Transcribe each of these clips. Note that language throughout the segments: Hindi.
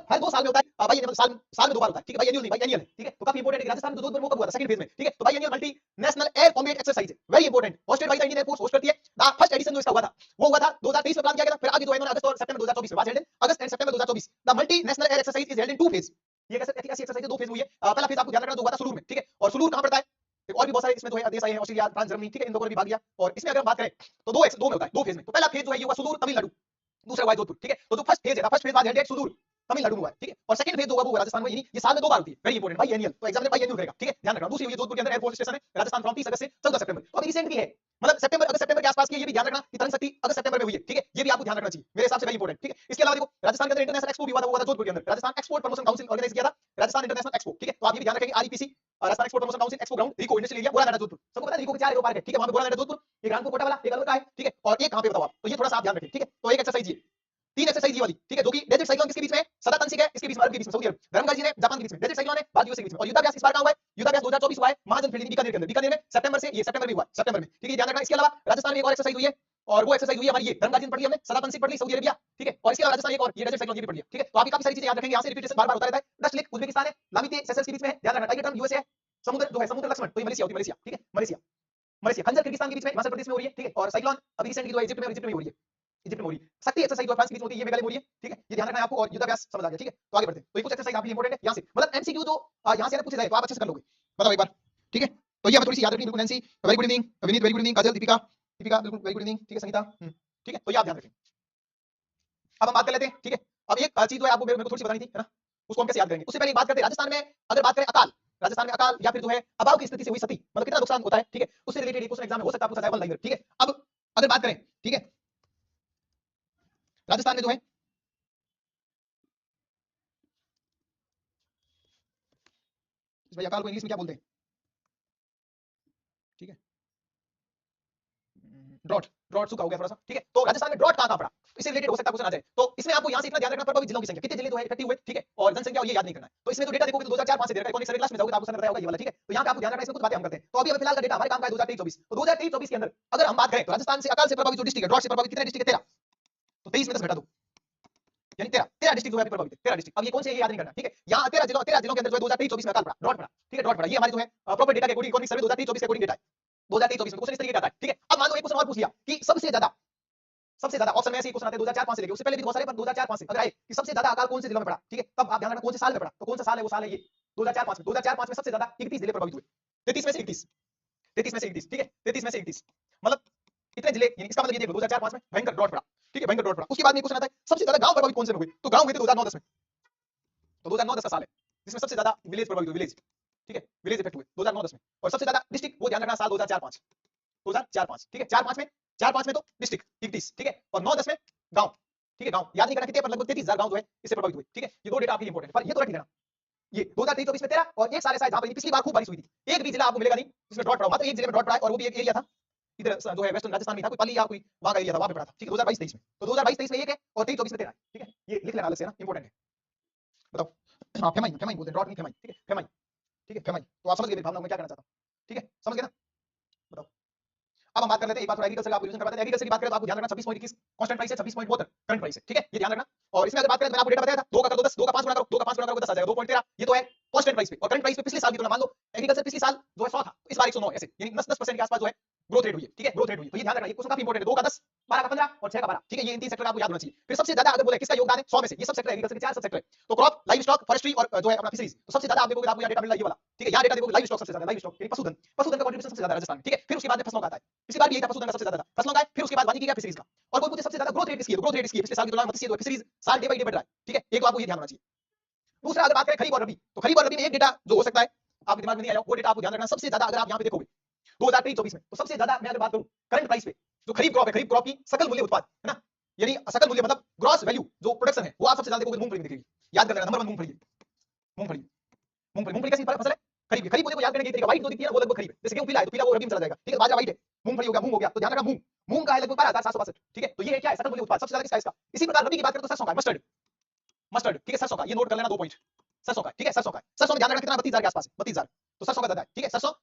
हर 2 साल में होता है भाई, साल साल में 2 बार होता है, ठीक है भाई, एनुअल नहीं भाई, एनुअल है, ठीक है। तो काफी इंपॉर्टेंट है। राजस्थान में 2 बार वो कब हुआ था, सेकंड फेज में, ठीक है। तो भाई annual multinational air combat exercise है, very important, hosted by the Indian Air Force, host करती है। द फर्स्ट एडिशन जो इसका हुआ था वो हुआ था 2023 में प्लान किया गया था, फिर आगे जो है इन्होंने अगस्त और सितंबर 2024 में, was held in August and September 2024। The multi national air exercise is held in 2 phase. ये कैसे ऐसी एक्सरसाइज है 2 फेज में हुई है। पहला फेज आपको ध्यान रखना जो हुआ था सुलूर में, ठीक है। और सुलूर कहां पड़ता है, और भी बहुत सारे इसमें जो है देश आए हैं, ऑस्ट्रेलिया, फ्रांस, जर्मनी, ठीक है, इन लोगों ने भी भाग लिया। और इसमें अगर हम बात करें तो दो में होता है, 2 फेज में। तो पहला फेज जो है ये हुआ सुलूर तमिलनाडु, दूसरा हुआ जोधपुर, ठीक है। तो जो फर्स्ट फेज है, फर्स्ट फेज बाद हेल्ड एट सुलूर तमिलनाडु में हुआ है, ठीक है। और सेकंड फेज जो होगा वो राजस्थान में, ये साल में 2 बार होती है, वेरी इंपॉर्टेंट भाई, एनुअल। तो एग्जाम में भाई एनुअल करेगा, ठीक है, ध्यान रखना। दूसरी हुई जोधपुर के अंदर एयरफोर्स स्टेशन है राजस्थान, फ्रॉम 30 अगस्त से 14 सितंबर। तो अभी रिसेंट की है, मतलब सितंबर, अगस्त सितंबर के आसपास की, ये भी ध्यान रखना कि तरंग शक्ति अगस्त सितंबर में हुई है, ठीक है। ये भी आपको ध्यान रखना चाहिए, मेरे हिसाब से वेरी इंपॉर्टेंट, ठीक है। इसके अलावा देखो राजस्थान के अंदर इंटरनेशनल एक्सपो भी हुआ था, वो हुआ था जोधपुर के अंदर, Rajasthan export promotion council organise किया था राजस्थान इंटरनेशनल एक्सपो, ठीक है। तो आप ये भी ध्यान रखेंगे, REPC Rajasthan export promotion council expo ground, RIICO industrial area, Boranada Jodhpur. सबको पता है रिको के 4 एरो पार्क है, ठीक है, वहां पे बोरा नाडा जोधपुर, एक रामपुर कोटा वाला, एक अलवर का है, ठीक है। और एक कहां पे बताओ आप, तो ये थोड़ा सा आप ध्यान रखें, ठीक है। तो एक एक्सरसाइज ये 3 एक्सरसाइज ये वाली, ठीक है, जो कि डेजर्ट साइक्लोन किसके बीच में है, सदा तंसिक है, इसके बीच में, अरब के बीच में, सऊदी अरब, धर्मगढ़ जी ने जापान के बीच में, डेजर्ट साइक्लोन है भारत यूएस के बीच में। और युद्धाभ्यास इस बार कहां हुआ है, युद्धाभ्यास 2024 हुआ है महाजन फील्ड बीकानेर के अंदर, बीकानेर में सितंबर से, ये सितंबर में हुआ है, सितंबर में, ठीक है, ध्यान रखना। इसके अलावा राजस्थान में एक और एक्सरसाइज हुई है, और वो एक्सरसाइज हुई है हमारी ये धर्मगढ़ जी ने पढ़ ली हमने, सदा तंसिक पढ़ ली सऊदी अरबिया, ठीक है। और इसके अलावा राजस्थान एक और ये डेजर्ट साइक्लोन ये भी पढ़ लिया, ठीक है। तो आप काफी सारी चीजें याद रखेंगे, यहां से रिपीटेशन बार-बार होता रहता है। डस्ट लेक उज्बेकिस्तान है, लामिते सेशल्स के बीच में है, ध्यान रखना। टाइगर ड्रम यूएसए है, समुद्र जो है समुद्र लक्ष्मण तो ये मलेशिया होती है, मलेशिया, ठीक है, मलेशिया, मलेशिया। खंजर किर्गिस्तान के बीच में, हिमाचल प्रदेश में हो रही है, ठीक है। और साइक्लोन अभी रिसेंटली जो है इजिप्ट में, इजिप्ट में हो रही है, इजिप्ट में हो रही है। शक्ति एक्सरसाइज जो फ्रांस के बीच में होती है, ये मेघालय में हो रही है, ठीक है। ये ध्यान रखना है आपको, और युद्धाभ्यास समझ आ गया, ठीक है। तो आगे बढ़ते हैं। तो ये कुछ एक्सरसाइज आपके लिए इंपॉर्टेंट है यहां से, मतलब एमसीक्यू जो यहां से पूछे जाए तो आप अच्छे से कर लोगे, बताओ एक बार, ठीक है। तो ये हमें थोड़ी सी याद रखनी, बिल्कुल। Nancy very good evening, Vineet very good evening, Kajal, Deepika, Deepika बिल्कुल वेरी गुड इवनिंग, ठीक है, संगीता, ठीक है। तो ये आप ध्यान रखें। अब हम बात कर लेते हैं, ठीक है। अब एक चीज जो है आपको मेरे को थोड़ी सी बतानी थी, है ना, उसको हम कैसे याद करेंगे। उससे पहले एक बात करते हैं, राजस्थान में अगर बात करें अकाल, राजस्थान में अकाल या फिर जो है अभाव की स्थिति से हुई सती, मतलब कितना नुकसान होता है, ठीक है, उससे रिलेटेड एक क्वेश्चन एग्जाम में हो सकता है, पूछा जाए वन लाइनर, ठीक है। अब अगर बात करें, ठीक है, राजस्थान में जो है इस भाई अकाल को इंग्लिश में क्या बोलते हैं, ठीक है, ड्रॉट, ड्रॉट सूखा हो गया थोड़ा सा, ठीक है। तो राजस्थान में ड्रॉट कहां पड़ा, तो इससे रिलेटेड हो सकता है क्वेश्चन आ जाए। तो इसमें आपको यहां से इतना ध्यान रखना, प्रभावित जिलों की संख्या, कितने जिले जो है इफेक्टिव हुए, ठीक है, और जनसंख्या, और ये याद नहीं करना है। तो इसमें जो डेटा देखोगे तो 2004-5 से दे रखा है, इकोनॉमिक सर्वे क्लास में जाओगे तो आपको सर बताया होगा ये वाला, ठीक है। तो यहां पे आपको ध्यान रखना है, इसमें कुछ बातें हम करते हैं। तो अभी फिलहाल का डेटा हमारे काम का है 2023-24। तो 2023-24 के अंदर अगर हम बात करें तो राजस्थान से अकाल से प्रभावित जो डिस्ट्रिक्ट है, ड्रॉट से प्रभावित कितने डिस्ट्रिक्ट है, 13। तो 23 में 10 घटा दो, यानी 13 डिस्ट्रिक्ट जो है प्रभावित है, 13 डिस्ट्रिक्ट। अब ये कौन से, ये याद नहीं करना, ठीक है। यहाँ 13 जिलों के अंदर जो है 2023-24 में अकाल पड़ा, ड्रॉट पड़ा, ठीक है, ड्रॉट पड़ा। ये हमारे जो है प्रॉपर डेटा के अकॉर्डिंग, इकोनॉमिक सर्वे 2023-24 के अकॉर्डिंग डेटा है, 2023-24 में क्वेश्चन इस तरीके का आता है, ठीक है। अब मान लो एक क्वेश्चन और पूछ लिया कि सबसे ज्यादा ऑप्शन में ऐसे क्वेश्चन आते हैं 2004-5 से लेके, उससे पहले भी बहुत सारे, पर 2004-5 से अगर आए कि सबसे ज्यादा अकाल कौन से जिलों में पड़ा, ठीक है, तब आप ध्यान रखना कौन से साल में पड़ा। तो कौन सा साल है, वो साल है ये 2004-5 में। 2004-5 में सबसे ज्यादा 31 जिले प्रभावित हुए, 33 में से 31, 33 में से 31, ठीक है, 33 में से 31, मतलब इतने जिले, यानी इसका मतलब ये देखो 2004-5 में भयंकर ड्रॉट पड़ा, ठीक है, भयंकर ड्रॉट पड़ा। उसके बाद में क्वेश्चन आता है सबसे ज्यादा गांव प्रभावित कौन से में हुए, तो गांव हुए थे 2009-10 में। तो 2009-10 का साल है जिसमें सबसे ज्यादा विलेज प्रभावित हुए, विलेज, ठीक है, विलेज इफेक्ट हुए 2009-10 में। और सबसे ज्यादा डिस्ट्रिक्ट, वो ध्यान रखना साल 2004-5, 2004-5, ठीक है। 4-5 में तो डिस्ट्रिक्ट 31, ठीक है, और 9-10 में गांव, ठीक है, गांव याद नहीं करना कितने, पर लगभग 33,000 गांव जो है इससे प्रभावित हुए, ठीक है। ये दो डेटा आपके लिए इंपॉर्टेंट है, पर ये तो रख लेना, ये 2023-24 में 13 और एक साल ऐसा है जहां पर पिछली बार खूब बारिश हुई थी, एक भी जिला आपको मिलेगा नहीं जिसमें ड्रॉट पड़ा, मात्र एक जिले में ड्रॉट पड़ा है, और वो भी एक एरिया था इधर जो है वेस्टर्न राजस्थान में था, कोई पाली या कोई वहां का एरिया था, वहां पे पड़ा था, ठीक है, 2022-23 में। तो 2022-23 में एक है और 23-24 में 13 है, ठीक है, ये लिख लेना अलग से ना, इंपॉर्टेंट है। बताओ, हाँ, फेमाइन, फेमाइन बोलते हैं, ड्रॉट नहीं फेमाइन, ठीक है, फेमाइन, ठीक है, फेमाइन। तो आप समझ गए मेरी भावना में क्या कहना चाहता हूँ, ठीक है, समझ गए ना, बताओ। अब हम बात कर लेते हैं एक बार थोड़ा एग्रीकल्चर का, आपको रिवीजन करवाते हैं। एग्रीकल्चर की बात करें तो आपको ध्यान रखना 26.21 कांस्टेंट प्राइस है, 26.72 करंट प्राइस है, ठीक है, ये ध्यान रखना। और इसमें अगर बात करें तो मैंने आपको डेटा बताया था 2 का कर दो 10, 2 का 5 गुना करो, 2 का 5 गुना करो 10 आ जाएगा, 2.13। ये तो है कांस्टेंट प्राइस पे, और करंट प्राइस पे पिछले साल की तुलना मान लो एग्रीकल्चर पिछले साल जो है 100 था, तो इस बार 109 ऐसे, यानी 10% के आसपास जो है ग्रोथ रेट हुई है, ठीक है, ग्रोथ रेट हुई है। तो ये ध्यान रखना, ये क्वेश्चन काफी इंपॉर्टेंट है, 2 का 10, 12 का 15 और 6 का 12, ठीक है, ये इन तीन सेक्टर आपको याद होना चाहिए। फिर सबसे ज्यादा अगर बोले किसका योगदान है 100 में से, ये सब सेक्टर एग्रीकल्चर के 4 सब सेक्टर है, तो क्रॉप, लाइव स्टॉक, फॉरेस्ट्री और जो है अपना फिशरीज। तो सबसे ज्यादा आप देखोगे, आपको यहाँ डेटा मिल रहा है ये वाला, ठीक है, यहाँ डेटा देखोगे लाइव स्टॉक सबसे ज्यादा, लाइव स्टॉक यानी पशुधन, पशुधन का कंट्रीब्यूशन सबसे ज्यादा राजस्थान में, ठीक है। फिर उसके बाद फसलों का आता है, पिछली बार भी यही था, पशुधन का सबसे ज्यादा था, फसलों का है, फिर उसके बाद वानिकी का, फिशरीज का। और कोई पूछे सबसे ज्यादा ग्रोथ रेट किसकी है, तो ग्रोथ रेट किसकी है पिछले साल की तुलना में, मतलब फिशरीज साल डे बाय डे बढ़ रहा है, ठीक है, एक तो आपको ये ध्यान होना चाहिए। दूसरा अगर बात करें खरीफ और रबी, तो खरीफ और रबी में एक डेटा जो हो सकता है आपके दिमाग में नहीं आया, वो डेटा आपको ध्यान रखना। सबसे ज्यादा अगर आप यहाँ पे देखोगे 2023-24 में, तो सबसे ज्यादा मैं अगर बात करूं करंट प्राइस पे, जो खरीफ क्रॉप है, खरीफ क्रॉप की सकल मूल्य उत्पाद है ना, यानी सकल मूल्य मतलब ग्रॉस वैल्यू जो प्रोडक्शन है, वो आप सबसे ज्यादा देखोगे मूंगफली में दिखेगी। याद कर लेना, नंबर 1 मूंगफली, मूंगफली, मूंगफली, मूंगफली कैसी फसल है, खरीफ, खरीफ मुझे को याद करने की तरीका, व्हाइट जो दिखती है वो लगभग खरीफ है, जैसे गेहूं पीला है तो पीला वो रबी में चला जाएगा, ठीक है, बाजरा व्हाइट है, मूंगफली हो गया, मूंग हो गया, तो ध्यान रखना मूंग, मूंग का है लगभग 12,762, ठीक है। तो ये है क्या है, सकल मूल्य उत्पाद सबसे ज्यादा किसका है इसका। इसी प्रकार रबी की बात करें तो सरसों का, मस्टर्ड, मस्टर्ड, ठीक है, सरसों का, ये नोट कर लेना 2 पॉइंट, सरसों का, ठीक है, सरसों का, सरसों में ध्यान रखना कितना 32,000 के आसपास, 32,000, तो सरसों का ज्यादा है, ठीक है। सरसों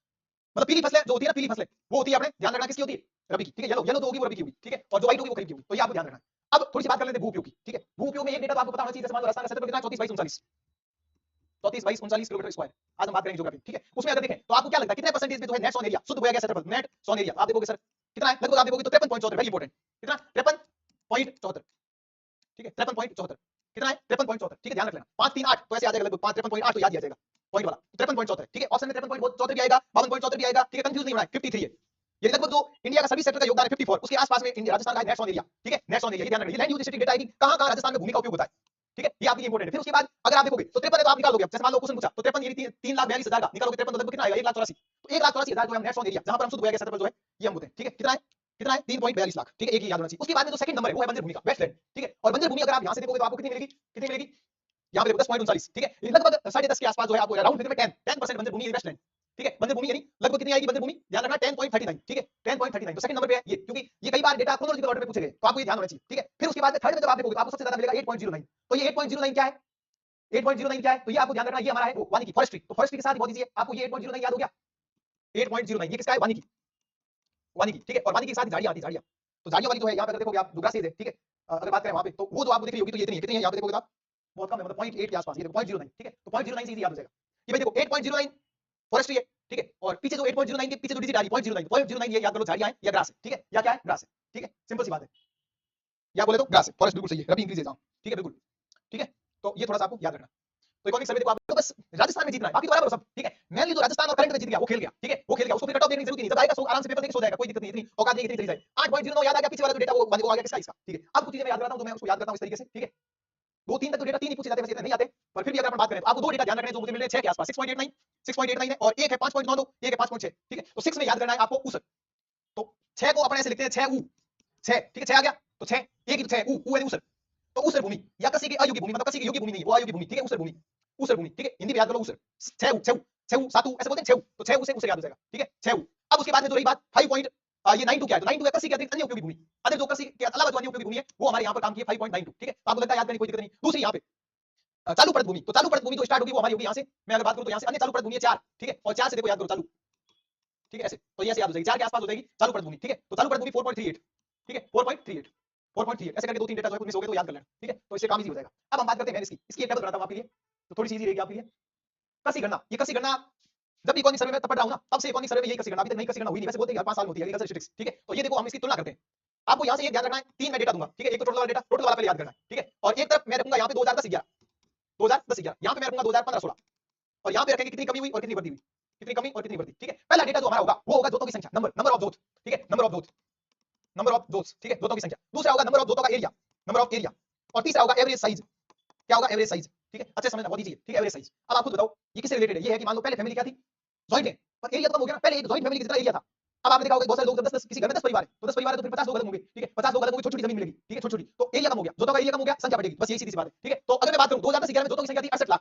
मतलब पीली फसलें जो होती है ना, पीली फसलें वो होती है अपने ध्यान रखना किसकी होती है, रबी की, ठीक है। येलो, येलो तो होगी वो रबी की होगी, ठीक है, और जो व्हाइट होगी वो खरीफ की होगी, तो ये आपको ध्यान रखना है। अब थोड़ी सी बात कर लेते हैं भू उपयोग की, ठीक है। भू उपयोग में एक डेटा तो आपको पता होना चाहिए, जैसे मान लो राजस्थान का क्षेत्रफल कितना है, 34 22 39 किलोमीटर स्क्वायर। आज हम बात करेंगे ज्योग्राफी, ठीक है। उसमें अगर देखें तो आपको क्या लगता है कितने परसेंटेज में जो है नेट सॉन एरिया शुद्ध बोया गया क्षेत्रफल, नेट सॉन एरिया आप देखोगे सर कितना है, लगभग आप देखोगे तो 53.74, वेरी इंपॉर्टेंट, कितना 53.74, ठीक है 53.74, कितना है 53.74, ठीक है ध्यान रख लेना। 538 तो ऐसे आ जाएगा लगभग 53.8 तो याद ही आ जाएगा पॉइंट वाला 53.74, ठीक है। ऑप्शन में 53.74 भी आएगा, 52.74 भी आएगा, ठीक है। कंफ्यूज नहीं होना है, 53 है ये लगभग जो इंडिया का सर्विस सेक्टर का योगदान है 54, उसके आसपास में इंडिया राजस्थान का नेट ऑन एरिया, ठीक है नेट ऑन एरिया, ये ध्यान रखिए। लैंड यूज स्टैटिस्टिक डेटा है कि कहां-कहां राजस्थान में भूमि का उपयोग होता है, ठीक है ये आपके लिए इंपॉर्टेंट है। फिर उसके बाद अगर आप देखोगे तो 53 है तो आप निकाल दोगे, जैसे मान लो क्वेश्चन पूछा तो 53 यानी 3,42,000 का निकालोगे, 53 तो लगभग कितना आएगा 1,84,000, तो 1,84,000 जो है नेट ऑन एरिया जहां पर हम शुद्ध बोया गया क्षेत्रफल जो है ये हम होते हैं, ठीक है। कितना है 3.42 लाख, ठीक है एक ही याद होना चाहिए। उसके बाद में जो सेकंड नंबर है वो है बंजर भूमि का, वेस्टलैंड, ठीक है। और बंजर भूमि अगर आप यहां से देखोगे तो आपको कितनी मिलेगी, कितनी मिलेगी, यहाँ पे देखो 10.39, ठीक है। लगभग 10.5 के आसपास जो है आपको राउंड फिगर में 10% बंजर भूमि वेस्टलैंड, ठीक है। बंजर भूमि यानी लगभग कितनी आएगी बंजर भूमि, ध्यान रखना 10.39, ठीक है 10.39, तो सेकंड नंबर पे है ये, क्योंकि ये कई बार डेटा क्रोनोलॉजिकल ऑर्डर में पूछे गए तो आपको ये ध्यान होना चाहिए, ठीक है। फिर उसके बाद में थर्ड में जब आप देखोगे तो आपको सबसे ज्यादा मिलेगा 8.09, तो ये 8.09 क्या है, 8.09 क्या है, तो ये आपको ध्यान रखना ये हमारा है वो वानिकी फॉरेस्ट्री, तो फॉरेस्ट्री के साथ बहुत दीजिए आपको ये 8.09 याद हो गया, 8.09 ये किसका है वानिकी, वानिकी, ठीक है। और वानिकी के साथ झाड़ियां आती है, झाड़ियां, तो झाड़ियों वाली जो है यहाँ पे अगर देखोगे आप डुग्रा से है, ठीक है। अगर बात करें वहां पे तो वो जो आपको दिख रही होगी तो ये इतनी है, कितनी है यहाँ पे देखोगे तो आप बहुत कम है, मतलब 0.8 के आसपास, ये देखो 0.09, ठीक है। तो 0.09 से इजी याद हो जाएगा ये भाई देखो 8.09 फॉरेस्ट्री है, ठीक है। और पीछे जो 8.09 के पीछे जो डिजिट आ रही है 0.09 ये याद करो झाड़ियां हैं या ग्रास है, ठीक है, या क्या है ग्रास है, ठीक है सिंपल सी बात है, या बोले तो ग्रास है, फॉरेस्ट बिल्कुल सही है, रबी इंक्रीज है, ठीक है बिल्कुल, ठीक है। तो ये थोड़ा सा आपको याद रखना। तो इकोनॉमिक सर्वे देखो आपको बस राजस्थान में जीतना है, बाकी तो बराबर सब, ठीक है। मेनली जो राजस्थान और करंट में जीत गया वो खेल गया, ठीक है वो खेल गया, उसको फिर कट ऑफ देखने की जरूरत नहीं, जब आएगा सो आराम से पेपर देके सो जाएगा, कोई दिक्कत नहीं, इतनी औकात नहीं, इतनी चली जाए। 8.09 याद आ गया, पीछे वाला जो डेटा वो आ गया किसका, इसका, ठीक है। अब कुछ चीजें मैं याद करता हूं तो मैं उसको याद करता हूं इस तरीके से, ठीक है। दो तीन तक तो डेटा तीन ही पूछे जाते हैं, वैसे नहीं आते, पर फिर भी अगर अपन बात करें तो आपको दो डेटा ध्यान रखने हैं जो मुझे मिल रहे हैं 6 के आसपास, 6.89 है और एक है 5.92, एक है 5.6, ठीक है। तो 6 में याद करना है आपको ऊसर, तो 6 को अपन ऐसे लिखते हैं 6 ऊ 6, ठीक है 6 आ गया तो 6 एक ही तो 6 ऊ यानी ऊसर, तो ऊसर भूमि या कसी की अयोग्य भूमि, मतलब कसी की योग्य भूमि नहीं है वो अयोग्य भूमि, ठीक है ऊसर भूमि, ऊसर भूमि, ठीक है हिंदी में याद करो ऊसर, 6 ऊ 6 ऊ 6 ऊ 7 ऊ ऐसे बोलते हैं 6 ऊ, तो 6 ऊ से ऊसर याद हो जाएगा, ठीक है 6 ऊ। अब उसके बाद में जो रही बात 5 पॉइंट ये 92 क्या है, तो 92 है कसी के अतिरिक्त अन्य उपयोगी भूमि, अदर जो कसी के अलावा जो अन्य उपयोगी भूमि है वो हमारे यहाँ पर काम की है 5.92, ठीक है। तो आपको लगता है याद करने की कोई दिक्कत नहीं। दूसरी यहाँ पे चालू परत भूमि, तो चालू परत भूमि जो स्टार्ट होगी वो हमारी होगी यहाँ से, मैं अगर बात करूँ तो यहाँ से अन्य चालू परत भूमि है 4, ठीक है। और 4 से देखो याद करो चालू, ठीक है ऐसे, तो ये ऐसे याद हो जाएगी 4 के आसपास हो जाएगी चालू परत भूमि, ठीक है। तो चालू परत भूमि 4.38, ठीक है 4.38 ऐसे करके दो तीन डेटा जो है मिस हो गए तो याद कर लेना, ठीक है। तो इससे काम इजी हो जाएगा। अब हम बात करते हैं इसकी एक टेबल बनाता हूं आपके लिए, तो थोड़ी सी इजी रहेगी आपके लिए। कसी गणना, ये कसी गणना जब इकोनॉमिक सर्वे में पढ़ रहा हूं ना तब से इकोनॉमिक सर्वे में यही कसी गणना, अभी तक नई कसी गणना हुई नहीं, वैसे बोलते हैं हर 5 साल में होती है एग्रीकल्चर स्टैटिस्टिक्स, ठीक है। तो ये देखो हम इसकी तुलना करते हैं, आपको यहाँ से ये ध्यान रखना है 3 मैं डेटा दूंगा, ठीक है। एक तो टोटल वाला डेटा, टोटल वाला पहले याद करना है, ठीक है। और एक तरफ मैं रखूंगा यहाँ पे 2010-11, 2010-11 यहाँ पे मैं रखूंगा 2015-16 और यहाँ पे रखेंगे कितनी कमी हुई और कितनी वृद्धि हुई, कितनी कमी और कितनी वृद्धि, ठीक है। पहला डेटा जो हमारा होगा वो होगा जोतों की संख्या, नंबर ऑफ जोत, ठीक है नंबर ऑफ जोत, ठीक है जोतों की संख्या। दूसरा होगा नंबर ऑफ जोतों का एरिया, नंबर ऑफ एरिया। और तीसरा होगा एवरेज साइज, क्या होगा एवरेज साइज, ठीक है। अच्छे समझना बहुत इजी है, ठीक है एवरेज साइज। अब आप खुद बताओ ये किससे रिलेटेड है, ये है कि मान लो पहले फैमिली क्या थी, जॉइंट है, पर एरिया तो कम हो गया ना, पहले एक जॉइंट फैमिली कितना एरिया था। अब आपने देखा होगा बहुत सारे लोग 10 किसी घर में 10 परिवार है तो 10 परिवार है तो फिर 50 लोग अलग होंगे, ठीक है 50 लोग अलग होंगे, छोटी छोटी जमीन मिलेगी, ठीक है छोटी छोटी, तो एरिया कम हो गया, जोतों का एरिया कम हो गया, संख्या बढ़ेगी, बस यही सीधी सी बात है, ठीक है। तो अगर मैं बात करूं 2010-11 में जोतों की संख्या थी 68 लाख,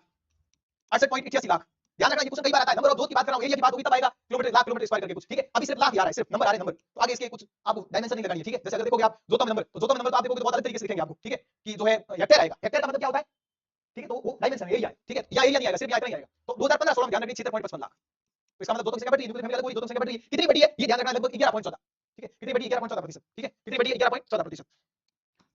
68.88 लाख। ध्यान रखना ये क्वेश्चन कई बार आता है, नंबर ऑफ जोत की बात कर रहा हूं, एरिया की बात होगी तब आएगा किलोमीटर लाख किलोमीटर स्क्वायर करके कुछ, ठीक है। अभी सिर्फ लाख आ रहा है, सिर्फ नंबर आ रहे हैं नंबर, तो आगे इसके कुछ आपको डायमेंशन नहीं लगानी है, ठीक है। जैसे अगर देखोगे आप जोतों में नंबर, तो जोतों में नंबर तो आप देखोगे तो बहुत अलग तरीके से लिखेंगे आपको, ठीक है, कि जो है हेक्टेयर आएगा, हेक्टेयर का मतलब क्या होता है, ठीक है। तो वो डायमेंशन एरिया है, ठीक है, या एरिया नहीं आएगा, सिर्फ नहीं आएगा। तो 2015-16 में ध्यान रखिए 76.55 लाख, तो इसका मतलब जोतों की संख्या बढ़ी, न्यूक्लियर फैमिली अलग हुई, जोतों की संख्या बढ़ी, कितनी बढ़ी है ये ध्यान रखना, लगभग 11.14, ठीक है कितनी बढ़ी 11.14%, ठीक है कितनी बढ़ी 11.14%,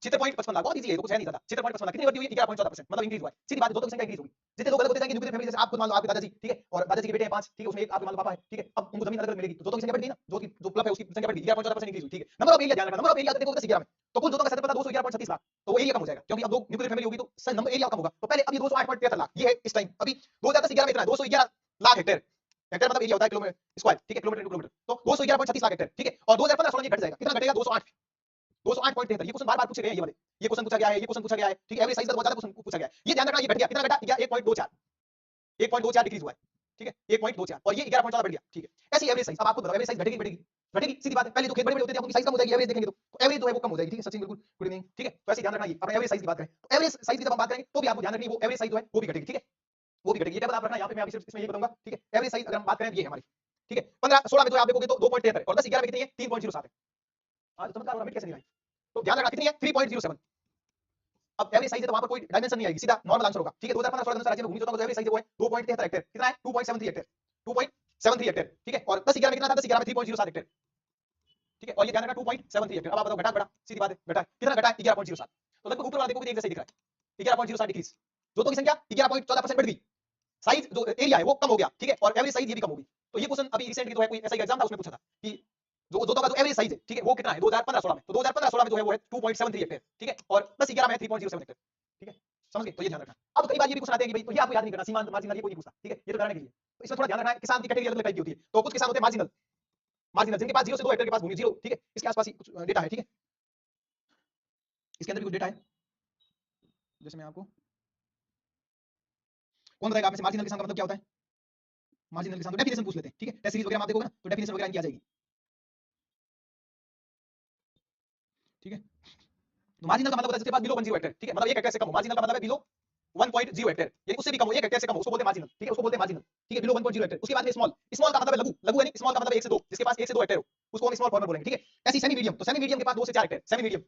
76.55 लाख, बहुत इजी है, तो कुछ है नहीं ज्यादा। 76.55 लाख कितनी वृद्धि हुई 11.14%, मतलब इंक्रीज हुआ है, सीधी बात, जोतों की संख्या इंक्रीज होगी। जितने लोग अलग होते जाएंगे न्यूक्लियर फैमिली, जैसे आप खुद मान लो आपके दादाजी, ठीक है, और दादाजी के बेटे हैं 5, ठीक है, उसमें एक आपके मान लो पापा है, ठीक है। अब उनको जमीन अलग अलग मिलेगी तो जोतों की संख्या बढ़ गई ना, जो की जो प्लस है उसकी संख्या बढ़ गई, 11.14% इंक्रीज हुई, ठीक है। नंबर ऑफ एरिया ध्यान रखना, नंबर ऑफ एरिया देखो 10-11 में तो कुल जोतों का क्षेत्रफल 211.36 लाख, तो वो एरिया कम हो जाएगा क्योंकि अब दो न्यूक्लियर फैमिली होगी तो नंबर एरिया कम होगा। तो पहले अब ये 208.73 लाख ये है इस टाइम, अभी 2010-11 में इतना 211 लाख हेक्टेयर, हेक्टेयर मतलब एरिया होता है किलोमीटर स्क्वायर, ठीक है किलोमीटर इनटू किलोमीटर, तो 211.36 लाख हेक्टेयर, ठीक है। और 2015-16 ये घट जाएगा, कितना घटेगा 208.73। ये क्वेश्चन बार-बार पूछे गए हैं, ये वाले ये क्वेश्चन पूछा गया है, ये क्वेश्चन पूछा गया है, ठीक है। एवरेज साइज का बहुत ज्यादा क्वेश्चन पूछा गया है, ये ध्यान रखना ये घट गया, कितना घटा 1.24 1.24 डिक्रीज हुआ है, ठीक है 1.24 और ये 11.14 बढ़ गया, ठीक है। ऐसी एवरेज साइज, अब आपको बताओ एवरेज साइज घटेगी बढ़ेगी, घटेगी सीधी बात है। पहले जो खेत बड़े-बड़े होते थे उनकी साइज कम हो जाएगी, एवरेज देखेंगे तो एवरेज जो है वो कम हो जाएगी, ठीक है। सचिन बिल्कुल गुड इवनिंग, ठीक है। तो ऐसे ध्यान रखना ये, अब एवरेज साइज की बात करें तो एवरेज साइज की जब हम बात करेंगे तो भी आपको ध्यान रखनी है वो एवरेज साइज जो है वो भी घटेगी, ठीक है वो भी घटेगी। ये टेबल आप रखना, यहाँ पे मैं अभी सिर्फ इसमें ये बताऊंगा, ठीक है। एवरेज साइज अगर हम बात करें ये है हमारी, ठीक है। 15-16 में जो आप देखोगे तो 2.73 और 10-11 में कितनी है 3.07 है। आज चमत्कार हो रहा है, कैसे नहीं आई, तो ध्यान रखना कितनी है 3.07। अब एवरेज साइज है तो वहां पर कोई डायमेंशन नहीं आएगी, सीधा नॉर्मल आंसर होगा, ठीक है। 2015-16 अनुसार राज्य में भूमि जोतों का एवरेज साइज वो है 2.73 हेक्टेयर, कितना है 2.73 हेक्टेयर, 2.73 हेक्टेयर, ठीक है। और 10-11 में कितना था 10-11 में 3.07 हेक्टेयर। ठीक है, और ये ध्यान रखना 2.73 हेक्टेयर। अब आप बताओ घटा बढ़ा, सीधी बात है, घटा है कितना, घटा है 11.07। तो लगभग ऊपर वाला देखो भी एक जैसे ही दिख रहा है, 11.07 डिक्रीज। जोतों की संख्या 11.14% बढ़ गई, साइज जो एरिया है वो कम हो गया, ठीक है, और एवरेज साइज ये भी कम हो गई। तो ये क्वेश्चन अभी रिसेंटली जो है कोई ऐसा एग्जाम था उसमें पूछा था कि जो जोतों का जो एवरेज साइज है, ठीक है, वो कितना है 2015-16 में। तो 2015-16 में जो है वो है 2.73 हेक्टेयर, ठीक है, और 10-11 में 3.07 हेक्टेयर, ठीक है, समझ गए। तो ये ध्यान रखना। अब कई बार ये भी क्वेश्चन आते हैं कि भाई तो ये आपको याद नहीं करना, सीमांत मार्जिनल ये कोई नहीं पूछता, ठीक है, ये तो करने के लिए। तो इसमें थोड़ा ध्यान रखना है, किसान की कैटेगरी अलग अलग टाइप की होती है। तो कुछ किसान होते हैं मार्जिनल, मार्जिनल जिनके पास 0 से 2 हेक्टेयर के पास भूमि, 0, ठीक है, इसके आसपास ही कुछ डेटा है, ठीक है, इसके अंदर भी कुछ डेटा है। जैसे मैं आपको, कौन बताएगा आप में से मार्जिनल किसान का मतलब क्या होता है? मार्जिनल किसान तो डेफिनेशन पूछ लेते हैं, ठीक है, टेस्ट सीरीज वगैरह में आप देखोगे ना तो डेफिनेशन वगैरह इनकी आ जाएगी, ठीक है। तो मार्जिनल का मतलब होता है जिसके पास बिलो 1 हेक्टेयर, ठीक है, मतलब 1 हेक्टेयर से कम हो। मार्जिनल का मतलब है बिलो 1.0 हेक्टेयर, यानी उससे भी कम हो, 1 हेक्टेयर से कम हो, उसको बोलते हैं मार्जिनल, ठीक है, उसको बोलते हैं मार्जिनल, ठीक है, बिलो 1.0 हेक्टेयर। उसके बाद में स्मॉल, स्मॉल का मतलब है लघु, लघु यानी स्मॉल का मतलब 1 से 2, जिसके पास 1 से 2 हेक्टेयर हो उसको हम स्मॉल फार्मर बोलेंगे, ठीक है। ऐसी सेमी मीडियम, तो सेमी मीडियम के पास 2 से 4 hectare, semi medium,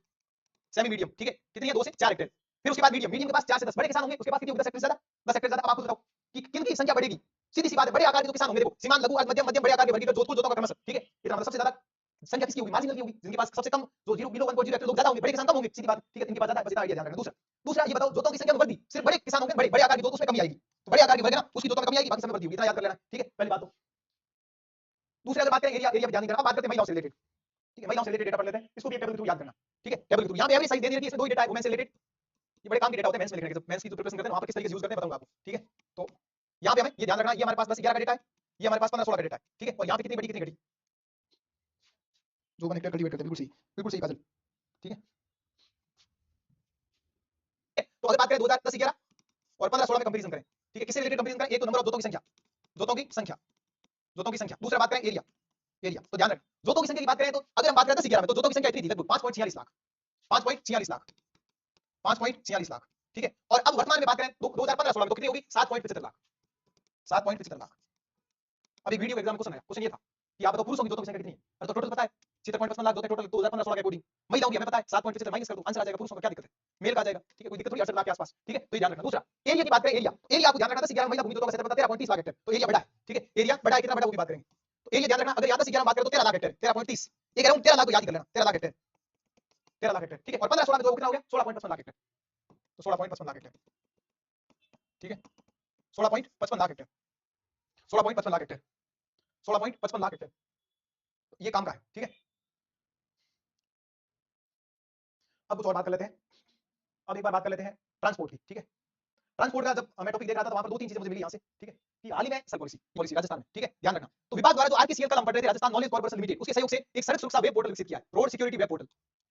semi medium, ठीक है, कितनी है 2 से 4 हेक्टेयर। फिर उसके बाद मीडियम, मीडियम के पास 4 से 10 बड़े किसान होंगे, उसके पास कितनी होगी 10 हेक्टेयर ज्यादा, 10 हेक्टेयर ज्यादा। अब आप खुद बताओ कि किनकी संख्या बढ़ेगी, सीधी सी बात है, बड़े आकार के जो किसान होंगे, देखो सीमांत, लघु, मध्यम, मध्यम बड़े आकार के वर्गीकृत जोधपुर जोतों का क्रमशः, ठीक है, इसका मतलब सबसे ज्यादा संख्या किसकी होगी, मार्जिनल की होगी, जिनके पास सबसे कम जो 0 बिलो 1.0 हेक्टेयर लोग ज्यादा होंगे, बड़े किसान कम होंगे, सीधी बात, ठीक है, इनके पास ज्यादा है, बस इतना आइडिया ध्यान रखना। दूसरा, दूसरा ये बताओ जोतों की संख्या तो बढ़ी, सिर्फ बड़े किसान होंगे, बड़े बड़े आकार की जोत उसमें कमी आएगी, तो बड़े आकार की वर्ग ना उसकी जोतों में कमी आएगी, बाकी सब में वृद्धि होगी, इतना याद कर लेना, ठीक है, पहली बात। तो दूसरी अगर बात करें एरिया, एरिया पे ध्यान नहीं देना, अब बात करते हैं महिलाओं से रिलेटेड, ठीक है, महिलाओं से रिलेटेड डेटा पढ़ लेते हैं, इसको भी टेबल के थ्रू याद करना, ठीक है, टेबल के थ्रू। यहाँ पे एवरेज साइज दे दी है, इसमें दो ही डेटा है, वुमेन से रिलेटेड, ये बड़े काम के डेटा होते हैं मेंस में लिखने के, मेंस की जो प्रिपरेशन करते हैं वहां पर किस तरीके से यूज करते हैं बताऊंगा आपको, ठीक है। तो यहाँ पे हमें ये ध्यान रखना, ये हमारे पास 10-11 का डेटा है, ये हमारे पास 15-16 का डेटा है, ठीक है, और यहाँ पे कितनी बड़ी कितनी घटी, जो 1 हेक्टेयर कल्टीवेट करते हैं, बिल्कुल सही काजल, ठीक है। तो अगर बात करें 2010-11 और 15-16 में कंपैरिजन करें, ठीक है, किससे रिलेटेड कंपैरिजन करें, एक तो नंबर ऑफ जोतों की संख्या, जोतों की संख्या, जोतों की संख्या, दूसरा बात करें एरिया, एरिया। तो ध्यान रखें जोतों की संख्या की बात करें तो अगर हम बात करें 10-11 में तो जोतों की संख्या इतनी थी लगभग 5.46 लाख, 5.46 लाख, 5.46 लाख, ठीक है। और अब वर्तमान में बात करें 2015-16 में तो कितनी होगी 7.75 लाख, 7.75 लाख। अब एक वीडियो एग्जाम में क्वेश्चन आया, क्वेश्चन ये था कि आप बताओ पुरुषों की जोतों की संख्या कितनी है, और तो टोटल पता है 76.55 लाख जोते टोटल 2015-16 के अकॉर्डिंग। महिलाओं की हमें पता है 7.75 माइनस कर दो, आंसर आ जाएगा। पुरुषों का क्या दिक्कत है, मेल का आ जाएगा, ठीक है, कोई दिक्कत थोड़ी 68 लाख के आसपास, ठीक है, तो ये ध्यान रखना। दूसरा एरिया की बात करें, एरिया, एरिया आपको ध्यान रखना 10-11 महिला भूमि जोतों का क्षेत्रफल 13.30 लाख हेक्टेयर, तो एरिया बड़ा है, ठीक है, एरिया बड़ा है, कितना बड़ा वो भी बात करेंगे। तो एरिया ध्यान रखना, अगर यहाँ 10-11 बात करें तो 13 लाख हेक्टेयर, 13.30, एक अराउंड 13 लाख को याद कर लेना, 13 लाख हेक्टेयर, 13 लाख हेक्टेयर, ठीक है। और 15-16 में जो कितना हो गया 16.55 लाख हेक्टेयर, तो 16.55 लाख हेक्टेयर, ठीक है, 16.55 lakh hectare, 16.55 lakh hectare, 16.55 lakh hectare, ये काम का है, ठीक है। अब कुछ और बात कर लेते हैं, अब एक बार बात कर लेते हैं ट्रांसपोर्ट की, ठीक है। ट्रांसपोर्ट का जब मैं टॉपिक देख रहा था तो वहां पर 2-3 चीजें मुझे मिली यहाँ से, ठीक है, कि हाल ही में सड़क पॉलिसी, पॉलिसी राजस्थान में, ठीक है, ध्यान रखना। तो विभाग द्वारा जो आरपीसीएल का हम पढ़ रहे थे, राजस्थान नॉलेज कॉर्पोरेशन लिमिटेड, उसके सहयोग से एक सड़क सुरक्षा वेब पोर्टल विकसित किया है, road security web portal.